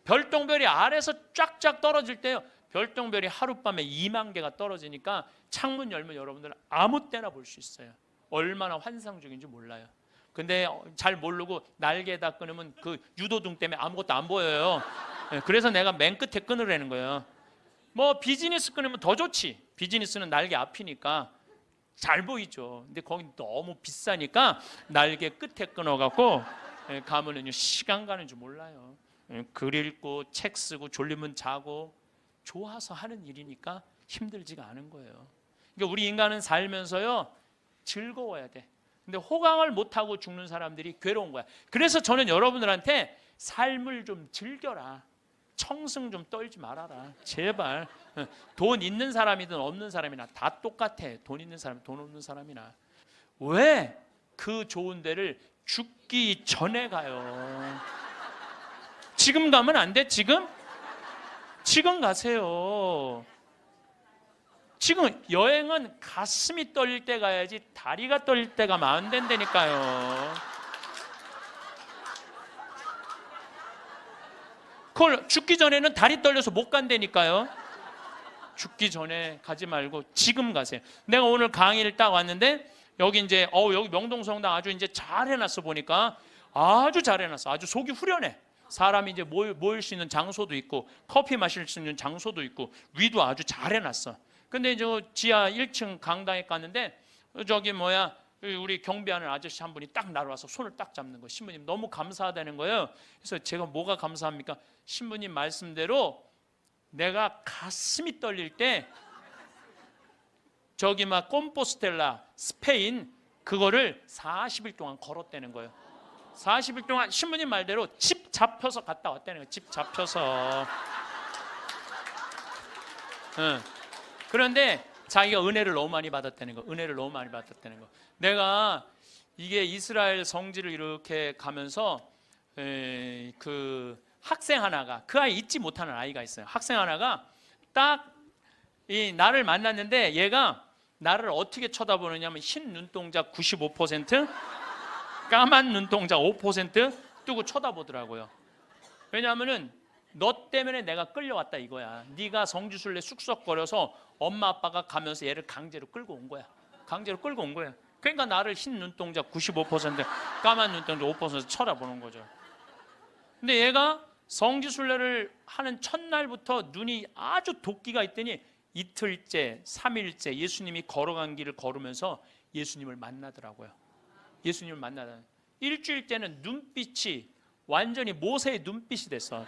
별똥별이 아래에서 쫙쫙 떨어질 때요, 별똥별이 하룻밤에 2만 개가 떨어지니까 창문 열면 여러분들 아무 때나 볼 수 있어요. 얼마나 환상적인지 몰라요. 근데 잘 모르고 날개에다 끊으면 그 유도등 때문에 아무것도 안 보여요. 그래서 내가 맨 끝에 끊으라는 거예요. 뭐 비즈니스 끊으면 더 좋지. 비즈니스는 날개 앞이니까 잘 보이죠. 근데 거기 너무 비싸니까 날개 끝에 끊어갖고 가면은요, 시간 가는 줄 몰라요. 글 읽고 책 쓰고 졸리면 자고 좋아서 하는 일이니까 힘들지가 않은 거예요. 그러니까 우리 인간은 살면서요, 즐거워야 돼. 근데 호강을 못하고 죽는 사람들이 괴로운 거야. 그래서 저는 여러분들한테 삶을 좀 즐겨라. 청승 좀 떨지 말아라. 제발. 돈 있는 사람이든 없는 사람이나 다 똑같아. 돈 있는 사람, 돈 없는 사람이나. 왜 그 좋은 데를 죽기 전에 가요? 지금 가면 안 돼? 지금 가세요. 지금 여행은 가슴이 떨릴 때 가야지 다리가 떨릴 때 가면 안 된다니까요. 그걸 죽기 전에는 다리 떨려서 못 간다니까요. 죽기 전에 가지 말고 지금 가세요. 내가 오늘 강의를 딱 왔는데 여기 이제 여기 명동성당 아주 이제 잘 해놨어. 보니까 아주 잘 해놨어. 아주 속이 후련해. 사람이 이제 모일 수 있는 장소도 있고 커피 마실 수 있는 장소도 있고 위도 아주 잘 해놨어. 근데 이제 지하 1층 강당에 갔는데 저기 우리 경비하는 아저씨 한 분이 딱 날아와서 손을 딱 잡는 거예요. 신부님 너무 감사하다는 거예요. 그래서 제가 뭐가 감사합니까? 신부님 말씀대로 내가 가슴이 떨릴 때 저기 콤포스텔라 스페인 그거를 40일 동안 걸었다는 거예요. 40일 동안 신부님 말대로 집 잡혀서 갔다 왔다는 거예요. 집 잡혀서. 그런데 자기가 은혜를 너무 많이 받았다는 거. 은혜를 너무 많이 받았다는 거. 내가 이게 이스라엘 성지를 이렇게 가면서 그 학생 하나가, 그 아이 잊지 못하는 아이가 있어요. 학생 하나가 딱 나를 만났는데 얘가 나를 어떻게 쳐다보느냐면 흰 눈동자 95%, 까만 눈동자 5% 뜨고 쳐다보더라고요. 왜냐하면은 너 때문에 내가 끌려왔다 이거야. 네가 성지순례 쑥덕거려서 엄마 아빠가 가면서 얘를 강제로 끌고 온 거야. 강제로 끌고 온 거야. 그러니까 나를 흰 눈동자 95%, 까만 눈동자 5% 쳐다보는 거죠. 근데 얘가 성지순례를 하는 첫날부터 눈이 아주 도끼가 있더니 이틀째, 3일째 예수님이 걸어간 길을 걸으면서 예수님을 만나더라고요. 예수님을 만나다. 일주일째는 눈빛이 완전히 모세의 눈빛이 됐어.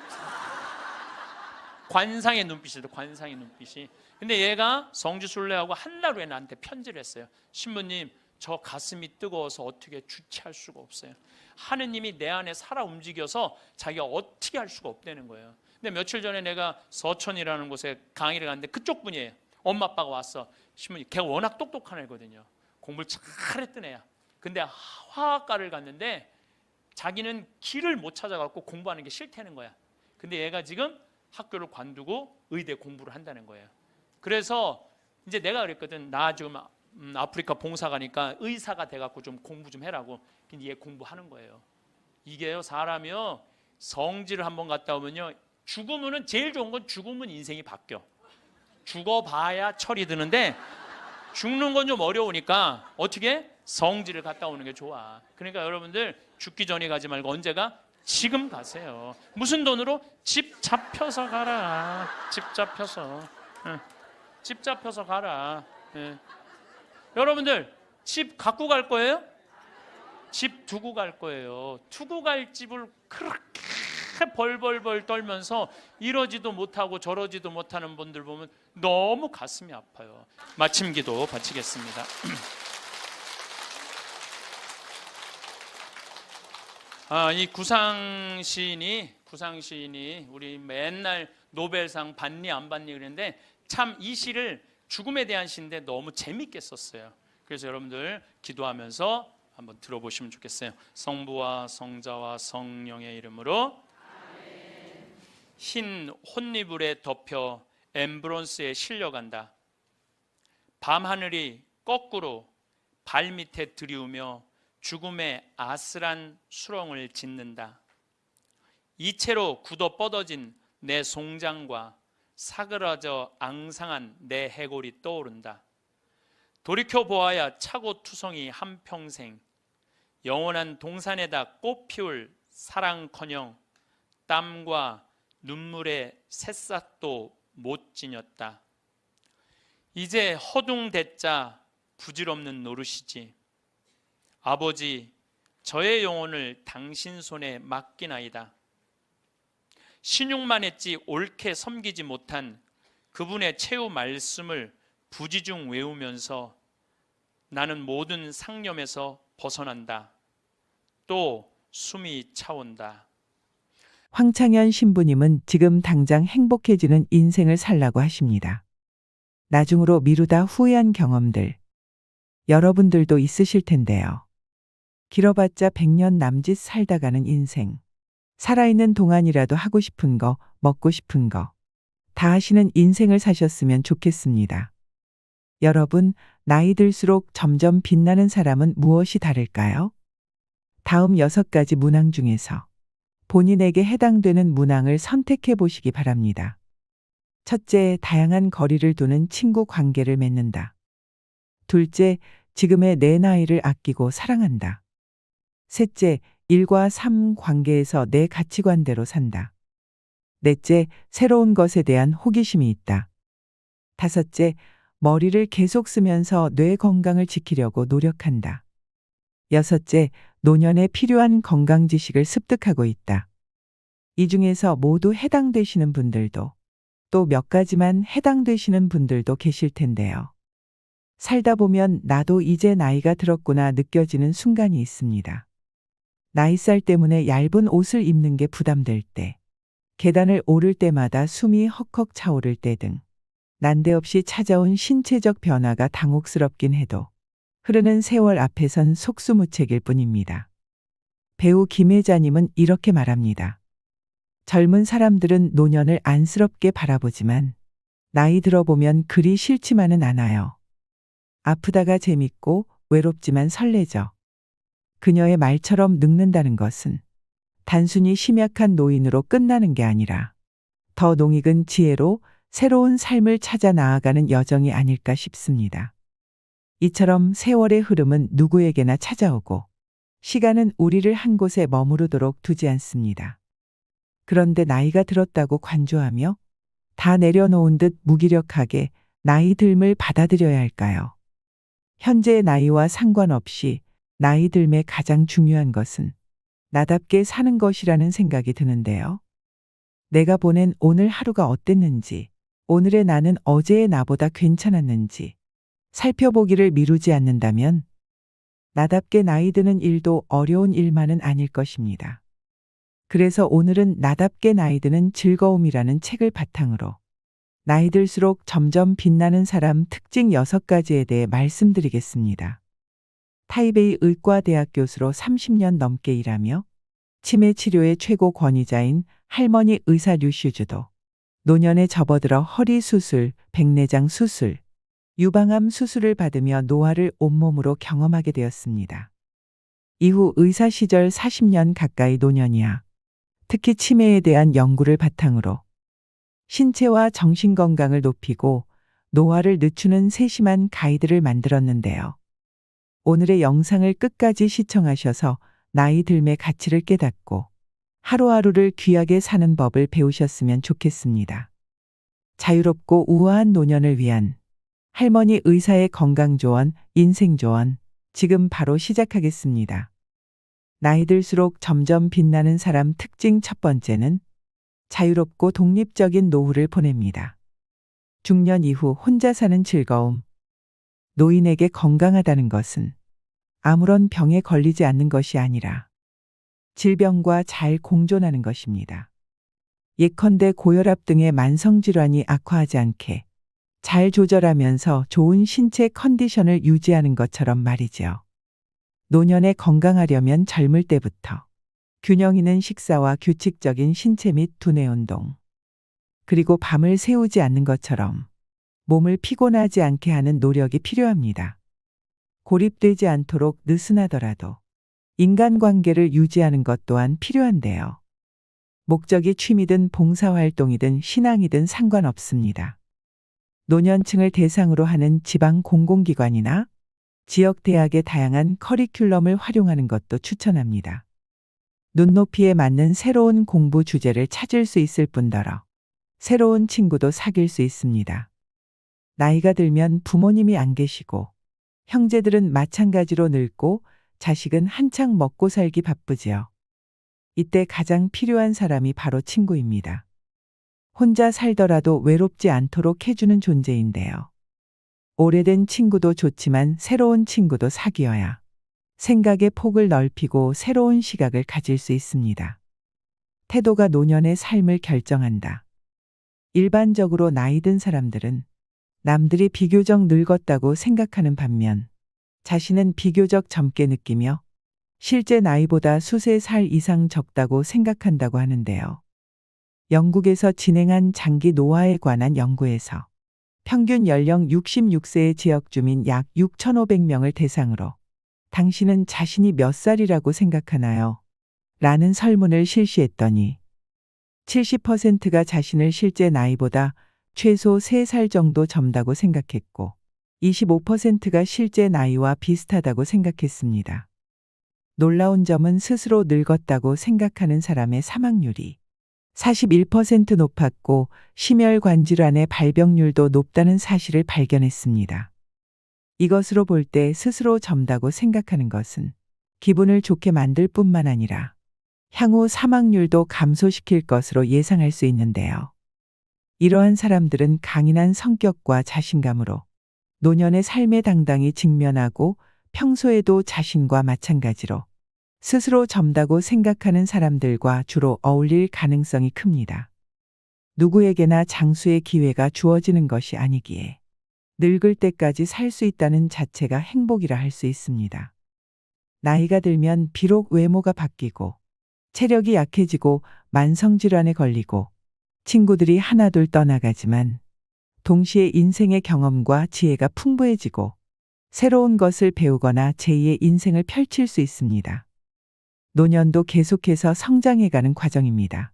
관상의 눈빛이 돼. 관상의 눈빛이. 근데 얘가 성지순례하고 한 달 후에 나한테 편지를 했어요. 신부님, 저 가슴이 뜨거워서 어떻게 주체할 수가 없어요. 하느님이 내 안에 살아 움직여서 자기가 어떻게 할 수가 없다는 거예요. 근데 며칠 전에 내가 서천이라는 곳에 강의를 갔는데 그쪽 분이에요. 엄마 아빠가 왔어. 신부님, 걔가 워낙 똑똑한 애거든요. 공부를 잘했던 애야. 근데 화학과를 갔는데 자기는 길을 못 찾아갖고 공부하는 게 싫다는 거야. 근데 얘가 지금 학교를 관두고 의대 공부를 한다는 거예요. 그래서 이제 내가 그랬거든. 나 지금 아프리카 봉사 가니까 의사가 돼갖고 좀 공부 좀 해라고. 근데 얘 공부하는 거예요. 이게요, 사람이요, 성지를 한번 갔다 오면요, 죽으면은 제일 좋은 건 죽으면 인생이 바뀌어. 죽어봐야 철이 드는데 죽는 건 좀 어려우니까 어떻게? 성지를 갔다 오는 게 좋아. 그러니까 여러분들 죽기 전에 가지 말고 언제가? 지금 가세요. 무슨 돈으로? 집 잡혀서 가라. 집 잡혀서. 집 잡혀서 가라. 여러분들 집 갖고 갈 거예요? 집 두고 갈 거예요. 두고 갈 집을 그렇게 벌벌벌 떨면서 이러지도 못하고 저러지도 못하는 분들 보면 너무 가슴이 아파요. 마침 기도 바치겠습니다. 이 구상시인이 우리 맨날 노벨상 받니 안 받니 그랬는데 참 이 시를 죽음에 대한 시인데 너무 재밌게 썼어요. 그래서 여러분들 기도하면서 한번 들어보시면 좋겠어요. 성부와 성자와 성령의 이름으로 흰 혼이불에 덮여 엠브론스에 실려간다. 밤하늘이 거꾸로 발밑에 들이우며 죽음의 아슬한 수렁을 짓는다. 이채로 굳어 뻗어진 내 송장과 사그라져 앙상한 내 해골이 떠오른다. 돌이켜 보아야 차고 투성이 한평생 영원한 동산에다 꽃 피울 사랑커녕 땀과 눈물의 새싹도 못 지녔다. 이제 허둥대자 부질없는 노릇이지. 아버지, 저의 영혼을 당신 손에 맡기나이다. 신용만 했지 옳게 섬기지 못한 그분의 최후 말씀을 부지중 외우면서 나는 모든 상념에서 벗어난다. 또 숨이 차온다. 황창현 신부님은 지금 당장 행복해지는 인생을 살라고 하십니다. 나중으로 미루다 후회한 경험들, 여러분들도 있으실 텐데요. 길어봤자 100년 남짓 살다 가는 인생. 살아있는 동안이라도 하고 싶은 거, 먹고 싶은 거, 다 하시는 인생을 사셨으면 좋겠습니다. 여러분, 나이 들수록 점점 빛나는 사람은 무엇이 다를까요? 다음 6가지 문항 중에서 본인에게 해당되는 문항을 선택해 보시기 바랍니다. 첫째, 다양한 거리를 두는 친구 관계를 맺는다. 둘째, 지금의 내 나이를 아끼고 사랑한다. 셋째, 일과 삶 관계에서 내 가치관대로 산다. 넷째, 새로운 것에 대한 호기심이 있다. 다섯째, 머리를 계속 쓰면서 뇌 건강을 지키려고 노력한다. 여섯째, 노년에 필요한 건강 지식을 습득하고 있다. 이 중에서 모두 해당되시는 분들도 또 몇 가지만 해당되시는 분들도 계실 텐데요. 살다 보면 나도 이제 나이가 들었구나 느껴지는 순간이 있습니다. 나이살 때문에 얇은 옷을 입는 게 부담될 때, 계단을 오를 때마다 숨이 헉헉 차오를 때 등 난데없이 찾아온 신체적 변화가 당혹스럽긴 해도 흐르는 세월 앞에선 속수무책일 뿐입니다. 배우 김혜자님은 이렇게 말합니다. 젊은 사람들은 노년을 안쓰럽게 바라보지만 나이 들어보면 그리 싫지만은 않아요. 아프다가 재밌고 외롭지만 설레죠. 그녀의 말처럼 늙는다는 것은 단순히 심약한 노인으로 끝나는 게 아니라 더 농익은 지혜로 새로운 삶을 찾아 나아가는 여정이 아닐까 싶습니다. 이처럼 세월의 흐름은 누구에게나 찾아오고 시간은 우리를 한 곳에 머무르도록 두지 않습니다. 그런데 나이가 들었다고 관조하며 다 내려놓은 듯 무기력하게 나이 듦을 받아들여야 할까요? 현재의 나이와 상관없이 나이 듦에 가장 중요한 것은 나답게 사는 것이라는 생각이 드는데요. 내가 보낸 오늘 하루가 어땠는지, 오늘의 나는 어제의 나보다 괜찮았는지 살펴보기를 미루지 않는다면 나답게 나이 드는 일도 어려운 일만은 아닐 것입니다. 그래서 오늘은 나답게 나이 드는 즐거움이라는 책을 바탕으로 나이 들수록 점점 빛나는 사람 특징 6가지에 대해 말씀드리겠습니다. 타이베이 의과대학 교수로 30년 넘게 일하며 치매 치료의 최고 권위자인 할머니 의사 류슈즈도 노년에 접어들어 허리 수술, 백내장 수술, 유방암 수술을 받으며 노화를 온몸으로 경험하게 되었습니다. 이후 의사 시절 40년 가까이 노년이야 특히 치매에 대한 연구를 바탕으로 신체와 정신 건강을 높이고 노화를 늦추는 세심한 가이드를 만들었는데요. 오늘의 영상을 끝까지 시청하셔서 나이 듦의 가치를 깨닫고 하루하루를 귀하게 사는 법을 배우셨으면 좋겠습니다. 자유롭고 우아한 노년을 위한 할머니 의사의 건강조언, 인생조언, 지금 바로 시작하겠습니다. 나이 들수록 점점 빛나는 사람 특징 첫 번째는 자유롭고 독립적인 노후를 보냅니다. 중년 이후 혼자 사는 즐거움. 노인에게 건강하다는 것은 아무런 병에 걸리지 않는 것이 아니라 질병과 잘 공존하는 것입니다. 예컨대 고혈압 등의 만성질환이 악화하지 않게 잘 조절하면서 좋은 신체 컨디션을 유지하는 것처럼 말이죠. 노년에 건강하려면 젊을 때부터 균형 있는 식사와 규칙적인 신체 및 두뇌 운동, 그리고 밤을 새우지 않는 것처럼 몸을 피곤하지 않게 하는 노력이 필요합니다. 고립되지 않도록 느슨하더라도 인간관계를 유지하는 것 또한 필요한데요. 목적이 취미든 봉사활동이든 신앙이든 상관없습니다. 노년층을 대상으로 하는 지방 공공기관이나 지역 대학의 다양한 커리큘럼을 활용하는 것도 추천합니다. 눈높이에 맞는 새로운 공부 주제를 찾을 수 있을 뿐더러 새로운 친구도 사귈 수 있습니다. 나이가 들면 부모님이 안 계시고 형제들은 마찬가지로 늙고 자식은 한창 먹고 살기 바쁘지요. 이때 가장 필요한 사람이 바로 친구입니다. 혼자 살더라도 외롭지 않도록 해주는 존재인데요. 오래된 친구도 좋지만 새로운 친구도 사귀어야 생각의 폭을 넓히고 새로운 시각을 가질 수 있습니다. 태도가 노년의 삶을 결정한다. 일반적으로 나이 든 사람들은 남들이 비교적 늙었다고 생각하는 반면 자신은 비교적 젊게 느끼며 실제 나이보다 수세 살 이상 적다고 생각한다고 하는데요. 영국에서 진행한 장기 노화에 관한 연구에서 평균 연령 66세의 지역 주민 약 6,500명을 대상으로 당신은 자신이 몇 살이라고 생각하나요? 라는 설문을 실시했더니 70%가 자신을 실제 나이보다 최소 3살 정도 젊다고 생각했고 25%가 실제 나이와 비슷하다고 생각했습니다. 놀라운 점은 스스로 늙었다고 생각하는 사람의 사망률이 41% 높았고 심혈관 질환의 발병률도 높다는 사실을 발견했습니다. 이것으로 볼 때 스스로 젊다고 생각하는 것은 기분을 좋게 만들 뿐만 아니라 향후 사망률도 감소시킬 것으로 예상할 수 있는데요. 이러한 사람들은 강인한 성격과 자신감으로 노년의 삶에 당당히 직면하고 평소에도 자신과 마찬가지로 스스로 젊다고 생각하는 사람들과 주로 어울릴 가능성이 큽니다. 누구에게나 장수의 기회가 주어지는 것이 아니기에 늙을 때까지 살 수 있다는 자체가 행복이라 할 수 있습니다. 나이가 들면 비록 외모가 바뀌고 체력이 약해지고 만성질환에 걸리고 친구들이 하나둘 떠나가지만 동시에 인생의 경험과 지혜가 풍부해지고 새로운 것을 배우거나 제2의 인생을 펼칠 수 있습니다. 노년도 계속해서 성장해가는 과정입니다.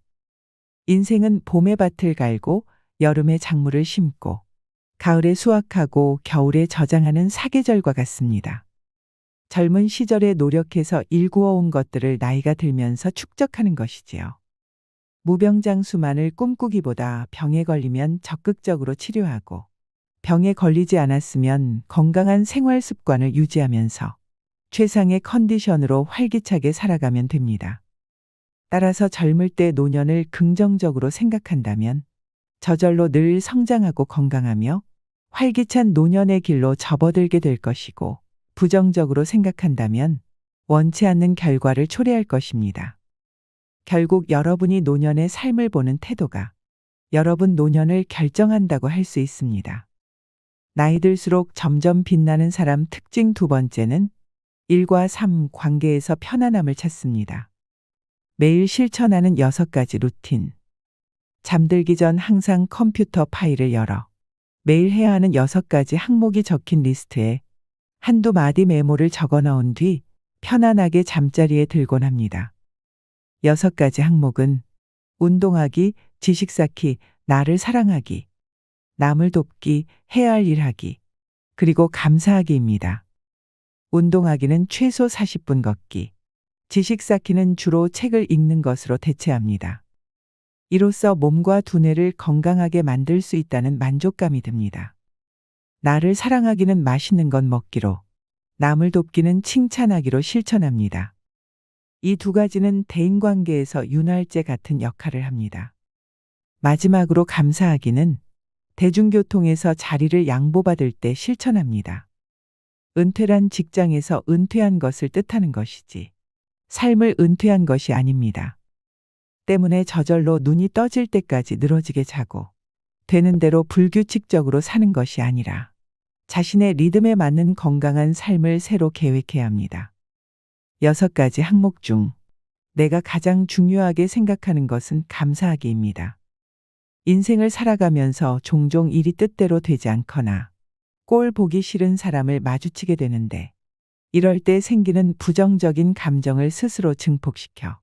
인생은 봄에 밭을 갈고 여름에 작물을 심고 가을에 수확하고 겨울에 저장하는 사계절과 같습니다. 젊은 시절에 노력해서 일구어온 것들을 나이가 들면서 축적하는 것이지요. 무병장수만을 꿈꾸기보다 병에 걸리면 적극적으로 치료하고 병에 걸리지 않았으면 건강한 생활 습관을 유지하면서 최상의 컨디션으로 활기차게 살아가면 됩니다. 따라서 젊을 때 노년을 긍정적으로 생각한다면 저절로 늘 성장하고 건강하며 활기찬 노년의 길로 접어들게 될 것이고 부정적으로 생각한다면 원치 않는 결과를 초래할 것입니다. 결국 여러분이 노년의 삶을 보는 태도가 여러분 노년을 결정한다고 할 수 있습니다. 나이 들수록 점점 빛나는 사람 특징 두 번째는 일과 삶 관계에서 편안함을 찾습니다. 매일 실천하는 6가지 루틴. 잠들기 전 항상 컴퓨터 파일을 열어 매일 해야 하는 6가지 항목이 적힌 리스트에 한두 마디 메모를 적어 넣은 뒤 편안하게 잠자리에 들곤 합니다. 6가지 항목은 운동하기, 지식 쌓기, 나를 사랑하기, 남을 돕기, 해야 할 일 하기, 그리고 감사하기입니다. 운동하기는 최소 40분 걷기, 지식 쌓기는 주로 책을 읽는 것으로 대체합니다. 이로써 몸과 두뇌를 건강하게 만들 수 있다는 만족감이 듭니다. 나를 사랑하기는 맛있는 것 먹기로, 남을 돕기는 칭찬하기로 실천합니다. 이 2가지는 대인관계에서 윤활제 같은 역할을 합니다. 마지막으로 감사하기는 대중교통에서 자리를 양보받을 때 실천합니다. 은퇴란 직장에서 은퇴한 것을 뜻하는 것이지 삶을 은퇴한 것이 아닙니다. 때문에 저절로 눈이 떠질 때까지 늘어지게 자고 되는 대로 불규칙적으로 사는 것이 아니라 자신의 리듬에 맞는 건강한 삶을 새로 계획해야 합니다. 6가지 항목 중 내가 가장 중요하게 생각하는 것은 감사하기입니다. 인생을 살아가면서 종종 일이 뜻대로 되지 않거나 꼴 보기 싫은 사람을 마주치게 되는데 이럴 때 생기는 부정적인 감정을 스스로 증폭시켜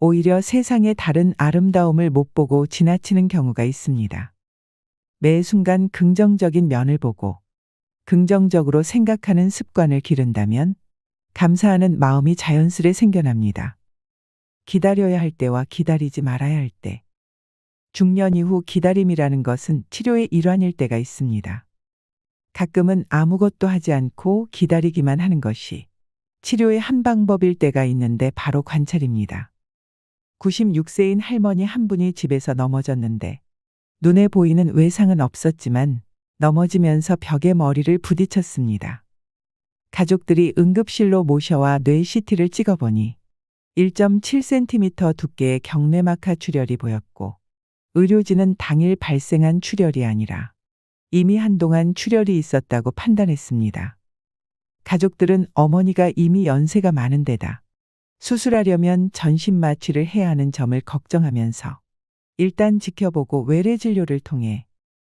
오히려 세상의 다른 아름다움을 못 보고 지나치는 경우가 있습니다. 매 순간 긍정적인 면을 보고 긍정적으로 생각하는 습관을 기른다면 감사하는 마음이 자연스레 생겨납니다. 기다려야 할 때와 기다리지 말아야 할 때. 중년 이후 기다림이라는 것은 치료의 일환일 때가 있습니다. 가끔은 아무것도 하지 않고 기다리기만 하는 것이 치료의 한 방법일 때가 있는데 바로 관찰입니다. 96세인 할머니 한 분이 집에서 넘어졌는데 눈에 보이는 외상은 없었지만 넘어지면서 벽에 머리를 부딪혔습니다. 가족들이 응급실로 모셔와 뇌 CT를 찍어보니 1.7cm 두께의 경뇌막하 출혈이 보였고 의료진은 당일 발생한 출혈이 아니라 이미 한동안 출혈이 있었다고 판단했습니다. 가족들은 어머니가 이미 연세가 많은 데다 수술하려면 전신 마취를 해야 하는 점을 걱정하면서 일단 지켜보고 외래 진료를 통해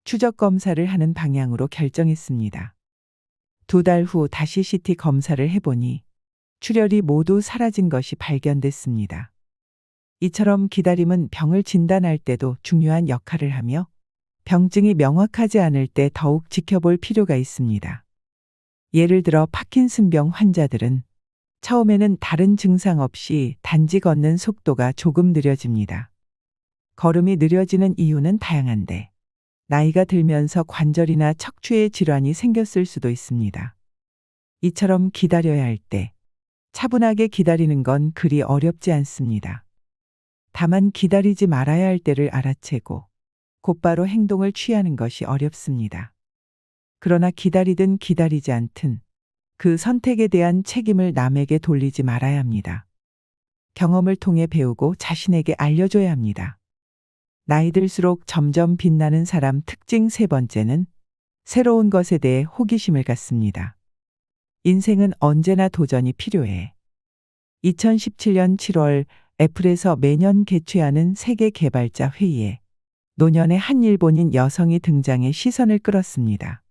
추적 검사를 하는 방향으로 결정했습니다. 2달 후 다시 CT 검사를 해보니 출혈이 모두 사라진 것이 발견됐습니다. 이처럼 기다림은 병을 진단할 때도 중요한 역할을 하며 병증이 명확하지 않을 때 더욱 지켜볼 필요가 있습니다. 예를 들어 파킨슨병 환자들은 처음에는 다른 증상 없이 단지 걷는 속도가 조금 느려집니다. 걸음이 느려지는 이유는 다양한데 나이가 들면서 관절이나 척추의 질환이 생겼을 수도 있습니다. 이처럼 기다려야 할 때 차분하게 기다리는 건 그리 어렵지 않습니다. 다만 기다리지 말아야 할 때를 알아채고 곧바로 행동을 취하는 것이 어렵습니다. 그러나 기다리든 기다리지 않든 그 선택에 대한 책임을 남에게 돌리지 말아야 합니다. 경험을 통해 배우고 자신에게 알려줘야 합니다. 나이 들수록 점점 빛나는 사람 특징 3번째는 새로운 것에 대해 호기심을 갖습니다. 인생은 언제나 도전이 필요해. 2017년 7월 애플에서 매년 개최하는 세계 개발자 회의에 노년의 한 일본인 여성이 등장해 시선을 끌었습니다.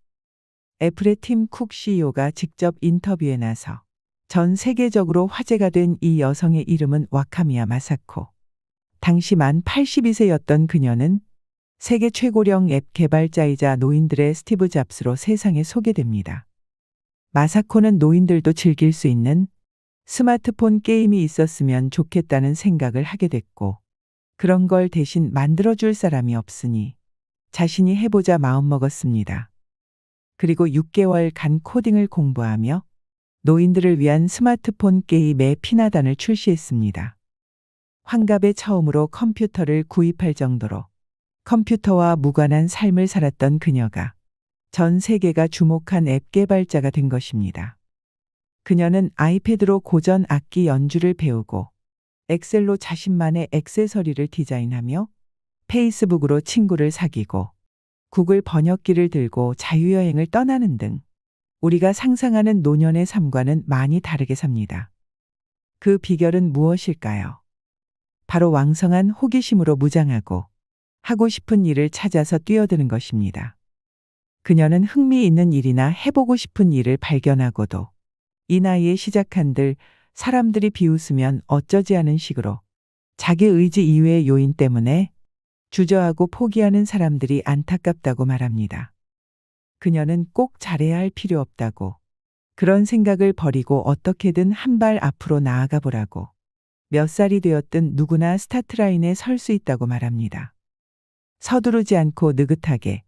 애플의 팀 쿡 CEO가 직접 인터뷰에 나서 전 세계적으로 화제가 된 이 여성의 이름은 와카미야 마사코. 당시 만 82세였던 그녀는 세계 최고령 앱 개발자이자 노인들의 스티브 잡스로 세상에 소개됩니다. 마사코는 노인들도 즐길 수 있는 스마트폰 게임이 있었으면 좋겠다는 생각을 하게 됐고 그런 걸 대신 만들어줄 사람이 없으니 자신이 해보자 마음먹었습니다. 그리고 6개월간 코딩을 공부하며 노인들을 위한 스마트폰 게임의 피나단을 출시했습니다. 환갑에 처음으로 컴퓨터를 구입할 정도로 컴퓨터와 무관한 삶을 살았던 그녀가 전 세계가 주목한 앱 개발자가 된 것입니다. 그녀는 아이패드로 고전 악기 연주를 배우고 엑셀로 자신만의 액세서리를 디자인하며 페이스북으로 친구를 사귀고 구글 번역기를 들고 자유여행을 떠나는 등 우리가 상상하는 노년의 삶과는 많이 다르게 삽니다. 그 비결은 무엇일까요? 바로 왕성한 호기심으로 무장하고 하고 싶은 일을 찾아서 뛰어드는 것입니다. 그녀는 흥미있는 일이나 해보고 싶은 일을 발견하고도 이 나이에 시작한들 사람들이 비웃으면 어쩌지 하는 식으로 자기 의지 이외의 요인 때문에 주저하고 포기하는 사람들이 안타깝다고 말합니다. 그녀는 꼭 잘해야 할 필요 없다고 그런 생각을 버리고 어떻게든 한 발 앞으로 나아가 보라고 몇 살이 되었든 누구나 스타트라인에 설 수 있다고 말합니다. 서두르지 않고 느긋하게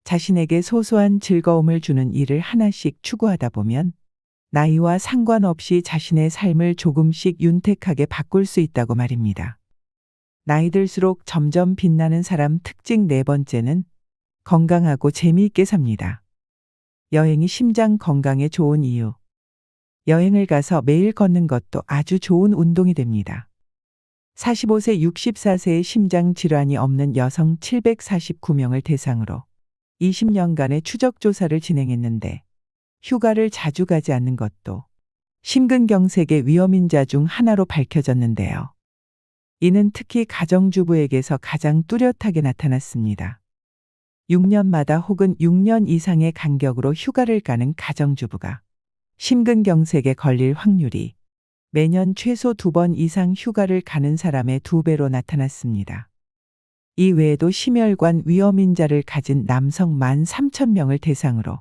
자신에게 소소한 즐거움을 주는 일을 하나씩 추구하다 보면 나이와 상관없이 자신의 삶을 조금씩 윤택하게 바꿀 수 있다고 말입니다. 나이 들수록 점점 빛나는 사람 특징 4번째는 건강하고 재미있게 삽니다. 여행이 심장 건강에 좋은 이유. 여행을 가서 매일 걷는 것도 아주 좋은 운동이 됩니다. 45세, 64세의 심장 질환이 없는 여성 749명을 대상으로 20년간의 추적 조사를 진행했는데 휴가를 자주 가지 않는 것도 심근경색의 위험인자 중 하나로 밝혀졌는데요. 이는 특히 가정주부에게서 가장 뚜렷하게 나타났습니다. 6년마다 혹은 6년 이상의 간격으로 휴가를 가는 가정주부가 심근경색에 걸릴 확률이 매년 최소 2번 이상 휴가를 가는 사람의 2배로 나타났습니다. 이 외에도 심혈관 위험인자를 가진 남성 13,000명을 대상으로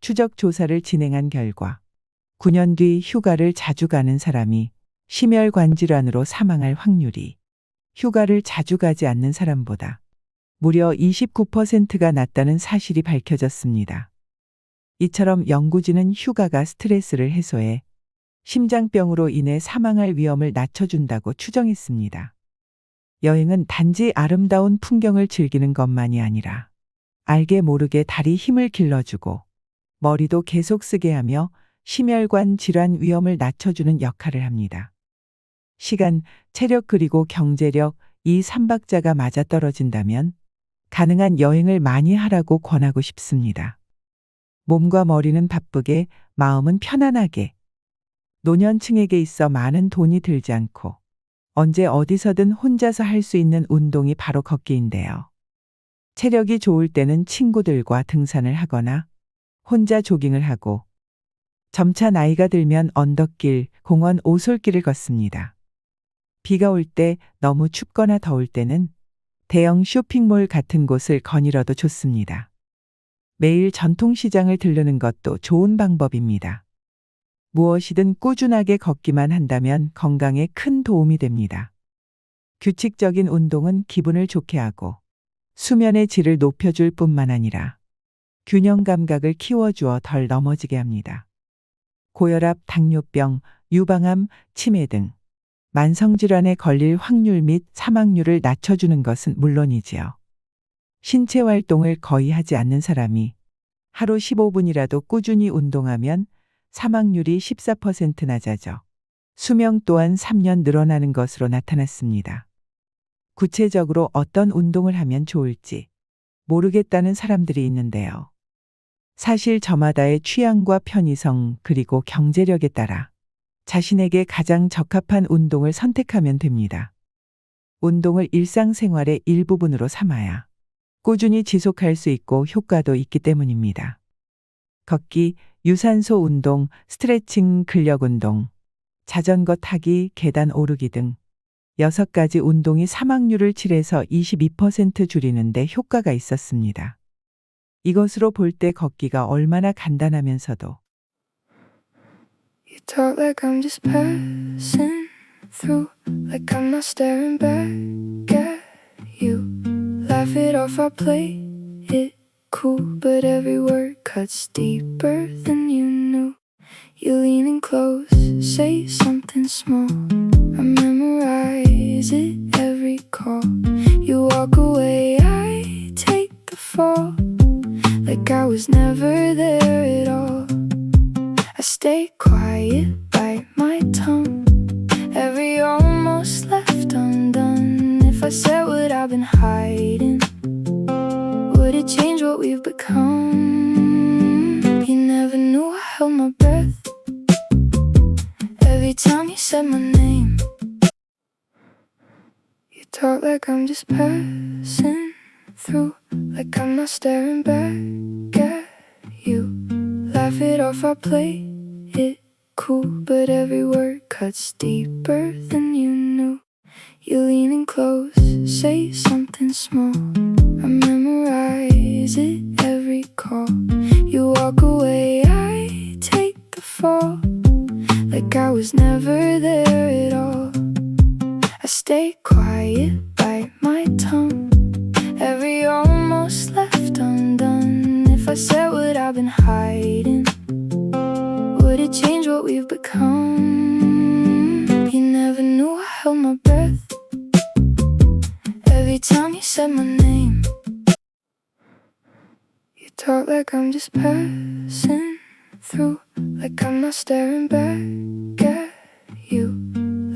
추적 조사를 진행한 결과 9년 뒤 휴가를 자주 가는 사람이 심혈관 질환으로 사망할 확률이 휴가를 자주 가지 않는 사람보다 무려 29%가 낮다는 사실이 밝혀졌습니다. 이처럼 연구진은 휴가가 스트레스를 해소해 심장병으로 인해 사망할 위험을 낮춰준다고 추정했습니다. 여행은 단지 아름다운 풍경을 즐기는 것만이 아니라 알게 모르게 다리 힘을 길러주고 머리도 계속 쓰게 하며 심혈관 질환 위험을 낮춰주는 역할을 합니다. 시간, 체력 그리고 경제력 이 3박자가 맞아떨어진다면 가능한 여행을 많이 하라고 권하고 싶습니다. 몸과 머리는 바쁘게, 마음은 편안하게. 노년층에게 있어 많은 돈이 들지 않고 언제 어디서든 혼자서 할 수 있는 운동이 바로 걷기인데요. 체력이 좋을 때는 친구들과 등산을 하거나 혼자 조깅을 하고 점차 나이가 들면 언덕길, 공원 오솔길을 걷습니다. 비가 올 때 너무 춥거나 더울 때는 대형 쇼핑몰 같은 곳을 거닐어도 좋습니다. 매일 전통시장을 들르는 것도 좋은 방법입니다. 무엇이든 꾸준하게 걷기만 한다면 건강에 큰 도움이 됩니다. 규칙적인 운동은 기분을 좋게 하고 수면의 질을 높여줄 뿐만 아니라 균형 감각을 키워주어 덜 넘어지게 합니다. 고혈압, 당뇨병, 유방암, 치매 등 만성질환에 걸릴 확률 및 사망률을 낮춰주는 것은 물론이지요. 신체 활동을 거의 하지 않는 사람이 하루 15분이라도 꾸준히 운동하면 사망률이 14% 낮아져 수명 또한 3년 늘어나는 것으로 나타났습니다. 구체적으로 어떤 운동을 하면 좋을지 모르겠다는 사람들이 있는데요. 사실 저마다의 취향과 편의성 그리고 경제력에 따라 자신에게 가장 적합한 운동을 선택하면 됩니다. 운동을 일상생활의 일부분으로 삼아야 꾸준히 지속할 수 있고 효과도 있기 때문입니다. 걷기, 유산소 운동, 스트레칭, 근력 운동, 자전거 타기, 계단 오르기 등 6가지 운동이 사망률을 7에서 22% 줄이는 데 효과가 있었습니다. 이것으로 볼 때 걷기가 얼마나 간단하면서도 You talk like I'm just passing through, like I'm not staring back at you. Laugh it off, I play it cool, but every word cuts deeper than you knew. You lean in close, say something small, I memorize it every call. You walk away, I take the fall, like I was never there at all. I stay quiet, bite my tongue, every almost left undone. If I said what I've been hiding, would it change what we've become? You never knew I held my breath every time you said my name. You talk like I'm just passing through, like I'm not staring back at you. Laugh it off, I play it cool, but every word cuts deeper than you knew. You lean in close, say something small, I memorize it every call. You walk away, I take the fall, like I was never there at all. I stay quiet, bite my tongue, every almost left undone. If I said what I've been hiding, would it change what we've become? You never knew I held my breath every time you said my name. You talk like I'm just passing through like I'm not staring back at you.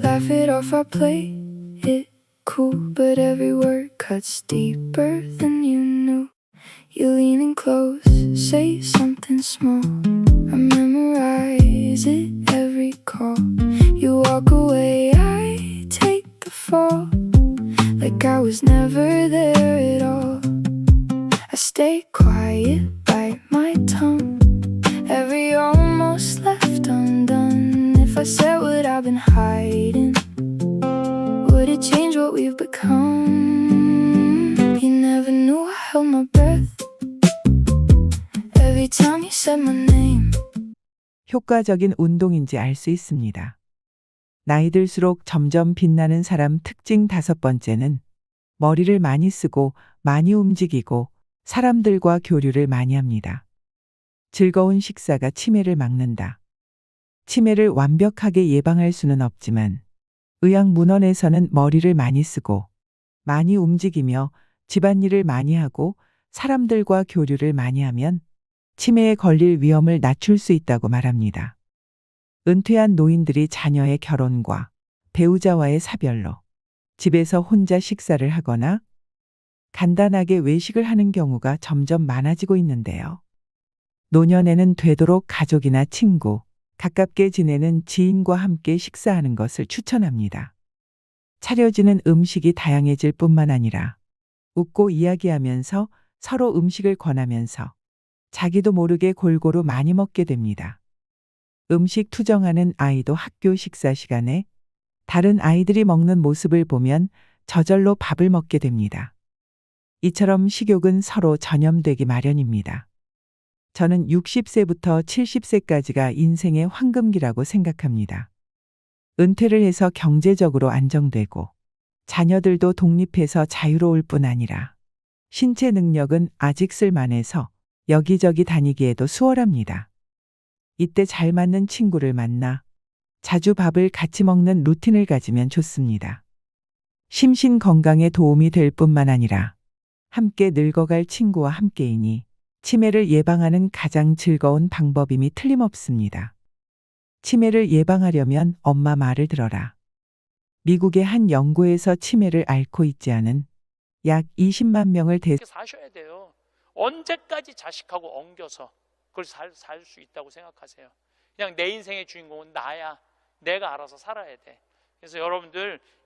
Laugh it off, I play it cool, but every word cuts deeper than you knew. You leaning close, say something small, I memorize it every call. You walk away, I take the fall, like I was never there at all. I stay quiet, bite my tongue, every almost left undone. If I said what I've been hiding, would it change what we've become? You never knew I held my breath every time you said my name. 효과적인 운동인지 알 수 있습니다. 나이 들수록 점점 빛나는 사람 특징 5번째는 머리를 많이 쓰고 많이 움직이고 사람들과 교류를 많이 합니다. 즐거운 식사가 치매를 막는다. 치매를 완벽하게 예방할 수는 없지만 의학문헌에서는 머리를 많이 쓰고 많이 움직이며 집안일을 많이 하고 사람들과 교류를 많이 하면 치매에 걸릴 위험을 낮출 수 있다고 말합니다. 은퇴한 노인들이 자녀의 결혼과 배우자와의 사별로 집에서 혼자 식사를 하거나 간단하게 외식을 하는 경우가 점점 많아지고 있는데요. 노년에는 되도록 가족이나 친구, 가깝게 지내는 지인과 함께 식사하는 것을 추천합니다. 차려지는 음식이 다양해질 뿐만 아니라 웃고 이야기하면서 서로 음식을 권하면서 자기도 모르게 골고루 많이 먹게 됩니다. 음식 투정하는 아이도 학교 식사 시간에 다른 아이들이 먹는 모습을 보면 저절로 밥을 먹게 됩니다. 이처럼 식욕은 서로 전염되기 마련입니다. 저는 60세부터 70세까지가 인생의 황금기라고 생각합니다. 은퇴를 해서 경제적으로 안정되고 자녀들도 독립해서 자유로울 뿐 아니라 신체 능력은 아직 쓸만해서 여기저기 다니기에도 수월합니다. 이때 잘 맞는 친구를 만나 자주 밥을 같이 먹는 루틴을 가지면 좋습니다. 심신 건강에 도움이 될 뿐만 아니라 함께 늙어갈 친구와 함께이니 치매를 예방하는 가장 즐거운 방법임이 틀림없습니다. 치매를 예방하려면 엄마 말을 들어라. 미국의 한 연구에서 치매를 앓고 있지 않은 약 20만 명을 그렇게 사셔야 돼요. 언제까지 자식하고 엉겨서 그걸 살 수 있다고 생각하세요? 그냥 내 인생의 주인공은 나야. 내가 알아서 살아야 돼. 그래서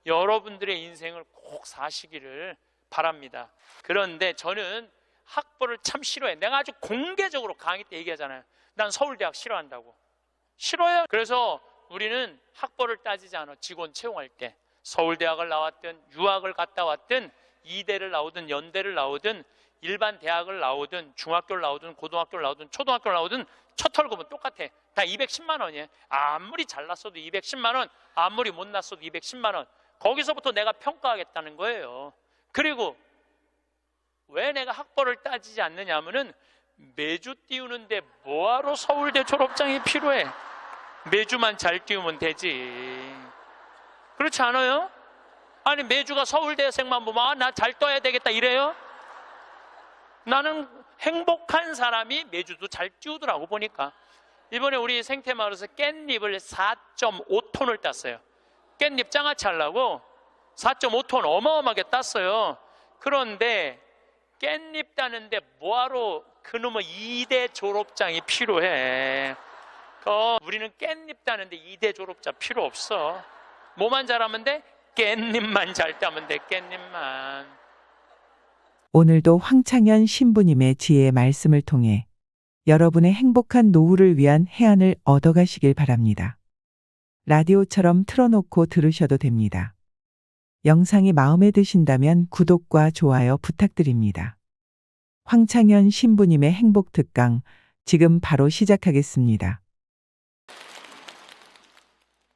여러분들의 인생을 꼭 사시기를 바랍니다. 그런데 저는 학벌을 참 싫어해. 내가 아주 공개적으로 강의 때 얘기하잖아요. 난 서울대학 싫어한다고. 싫어요. 그래서 우리는 학벌을 따지지 않아. 직원 채용할 때 서울대학을 나왔든 유학을 갔다 왔든 이대를 나오든 연대를 나오든 일반 대학을 나오든 중학교를 나오든 고등학교를 나오든 초등학교를 나오든 첫 월급은 똑같아. 다 210만 원이에요. 아무리 잘났어도 210만 원, 아무리 못났어도 210만 원. 거기서부터 내가 평가하겠다는 거예요. 그리고 왜 내가 학벌을 따지지 않느냐 하면은 매주 띄우는데 뭐하러 서울대 졸업장이 필요해? 매주만 잘 띄우면 되지. 그렇지 않아요? 아니 매주가 서울대생만 보면 나 잘 떠야 되겠다 이래요? 나는 행복한 사람이 매주도 잘 띄우더라고 보니까. 이번에 우리 생태마을에서 깻잎을 4.5톤을 땄어요. 깻잎 장아찌 하려고 4.5톤 어마어마하게 땄어요. 그런데 깻잎 따는데 뭐하러 그놈의 2대 졸업장이 필요해. 우리는 깻잎 따는데 2대 졸업장 필요 없어. 뭐만 잘하면 돼? 깻잎만 잘 따면 돼. 깻잎만. 오늘도 황창현 신부님의 지혜의 말씀을 통해 여러분의 행복한 노후를 위한 해안을 얻어가시길 바랍니다. 라디오처럼 틀어놓고 들으셔도 됩니다. 영상이 마음에 드신다면 구독과 좋아요 부탁드립니다. 황창현 신부님의 행복 특강 지금 바로 시작하겠습니다.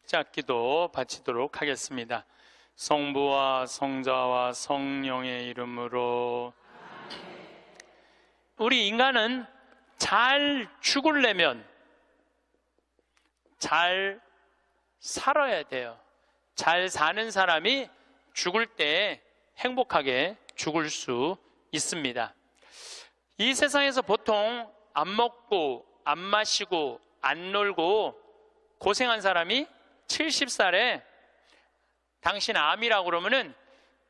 자, 기도 바치도록 하겠습니다. 성부와 성자와 성령의 이름으로. 우리 인간은 잘 죽으려면 잘 살아야 돼요. 잘 사는 사람이 죽을 때 행복하게 죽을 수 있습니다. 이 세상에서 보통 안 먹고 안 마시고 안 놀고 고생한 사람이 70살에 당신 암이라고 그러면은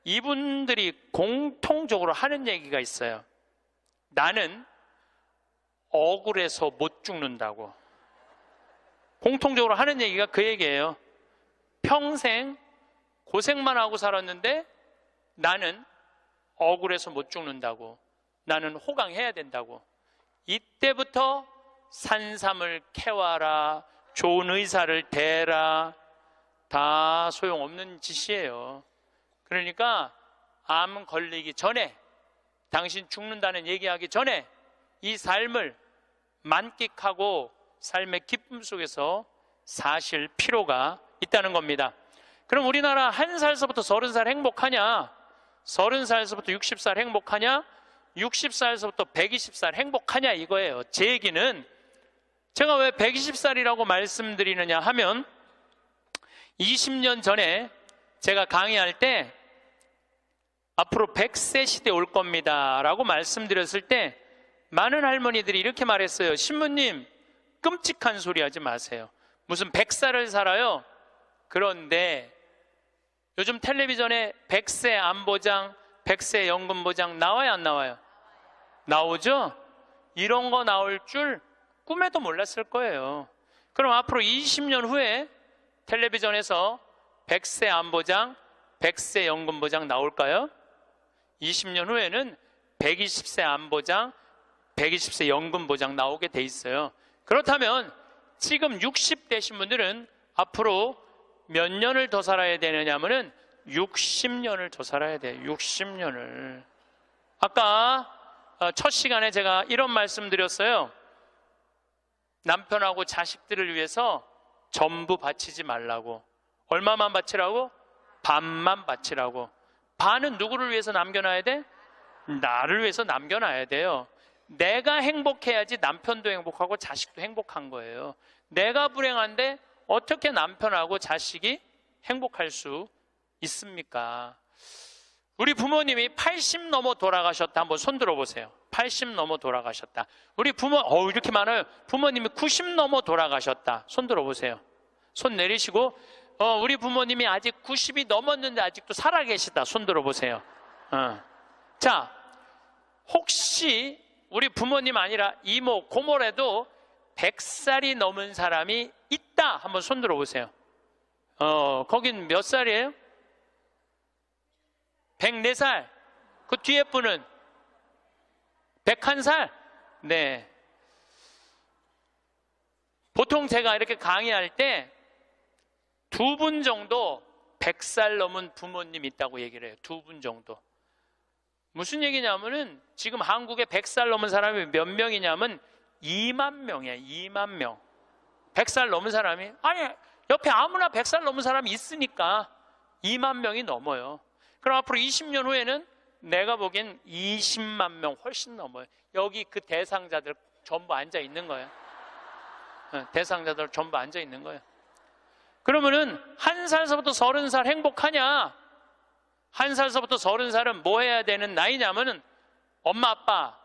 이분들이 공통적으로 하는 얘기가 있어요. 나는 억울해서 못 죽는다고. 공통적으로 하는 얘기가 그 얘기예요. 평생 고생만 하고 살았는데 나는 억울해서 못 죽는다고. 나는 호강해야 된다고. 이때부터 산삼을 캐와라, 좋은 의사를 대라, 다 소용없는 짓이에요. 그러니까 암 걸리기 전에, 당신 죽는다는 얘기하기 전에 이 삶을 만끽하고 삶의 기쁨 속에서 사실 필요가 있다는 겁니다. 그럼 우리나라 1살서부터 30살 행복하냐? 30살서부터 60살 행복하냐? 60살서부터 120살 행복하냐 이거예요. 제 얘기는 제가 왜 120살이라고 말씀드리느냐 하면 20년 전에 제가 강의할 때 앞으로 100세 시대 올 겁니다 라고 말씀드렸을 때 많은 할머니들이 이렇게 말했어요. 신부님, 끔찍한 소리 하지 마세요. 무슨 100살을 살아요? 그런데 요즘 텔레비전에 100세 안보장, 100세 연금보장 나와요, 안 나와요? 나오죠? 이런 거 나올 줄 꿈에도 몰랐을 거예요. 그럼 앞으로 20년 후에 텔레비전에서 100세 안보장, 100세 연금보장 나올까요? 20년 후에는 120세 안보장, 120세 연금보장 나오게 돼 있어요. 그렇다면 지금 60 되신 분들은 앞으로 몇 년을 더 살아야 되느냐면은 60년을 더 살아야 돼요. 60년을. 아까 첫 시간에 제가 이런 말씀 드렸어요. 남편하고 자식들을 위해서 전부 바치지 말라고. 얼마만 바치라고? 반만 바치라고. 반은 누구를 위해서 남겨놔야 돼? 나를 위해서 남겨놔야 돼요. 내가 행복해야지 남편도 행복하고 자식도 행복한 거예요. 내가 불행한데 어떻게 남편하고 자식이 행복할 수 있습니까? 우리 부모님이 80 넘어 돌아가셨다. 한번 손 들어보세요. 80 넘어 돌아가셨다. 우리 부모, 이렇게 많아요. 부모님이 90 넘어 돌아가셨다. 손 들어보세요. 손 내리시고, 우리 부모님이 아직 90이 넘었는데 아직도 살아계시다. 손 들어보세요. 자, 혹시 우리 부모님 아니라 이모, 고모라도 100살이 넘은 사람이 있다. 한번 손 들어보세요. 거긴 몇 살이에요? 104살. 그 뒤에 분은 101살? 네. 보통 제가 이렇게 강의할 때 2분 정도 100살 넘은 부모님 있다고 얘기를 해요. 2분 정도. 무슨 얘기냐면은 지금 한국에 100살 넘은 사람이 몇 명이냐면 2만 명이에요. 2만 명. 100살 넘은 사람이, 아니 옆에 아무나 100살 넘은 사람이 있으니까 2만 명이 넘어요. 그럼 앞으로 20년 후에는 내가 보기엔 20만 명 훨씬 넘어요. 여기 그 대상자들 전부 앉아 있는 거예요. 대상자들 전부 앉아 있는 거예요. 그러면은 1살서부터 30살 행복하냐? 1살서부터 30살은 뭐 해야 되는 나이냐면은 엄마 아빠,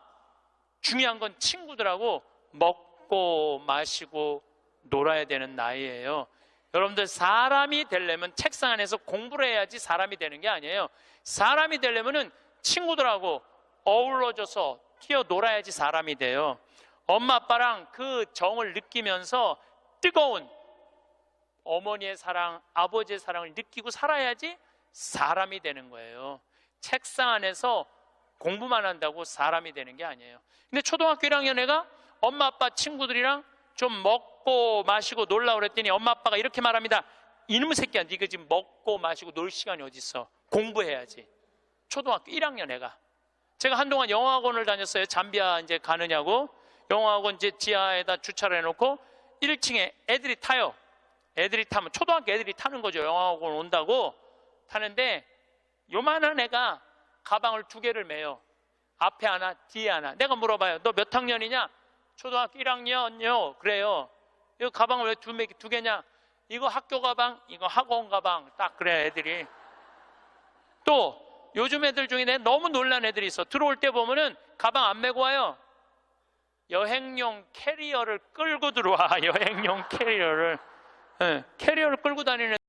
중요한 건 친구들하고 먹고 마시고 놀아야 되는 나이예요. 여러분들, 사람이 되려면 책상 안에서 공부를 해야지 사람이 되는 게 아니에요. 사람이 되려면은 친구들하고 어우러져서 뛰어놀아야지 사람이 돼요. 엄마 아빠랑 그 정을 느끼면서 뜨거운 어머니의 사랑, 아버지의 사랑을 느끼고 살아야지 사람이 되는 거예요. 책상 안에서 공부만 한다고 사람이 되는 게 아니에요. 근데 초등학교 1학년 애가 엄마 아빠 친구들이랑 좀 먹고 마시고 놀라 그랬더니 엄마 아빠가 이렇게 말합니다. 이놈의 새끼야, 네가 지금 먹고 마시고 놀 시간이 어디 있어? 공부해야지. 초등학교 1학년 애가. 제가 한동안 영어학원을 다녔어요. 잠비아 이제 가느냐고. 영어학원 이제 지하에다 주차를 해놓고 1층에 애들이 타요. 애들이 타면 초등학교 애들이 타는 거죠. 영어학원 온다고 타는데 요만한 애가 가방을 2개를 메요. 앞에 하나, 뒤에 하나. 내가 물어봐요. 너 몇 학년이냐? 초등학교 1학년요. 그래요. 이 가방을 왜 2개냐? 이거 학교 가방, 이거 학원 가방. 딱 그래, 애들이. 또 요즘 애들 중에 내가 너무 놀란 애들이 있어. 들어올 때 보면은 가방 안 메고 와요. 여행용 캐리어를 끌고 들어와. 여행용 캐리어를. 예, 캐리어를 끌고 다니는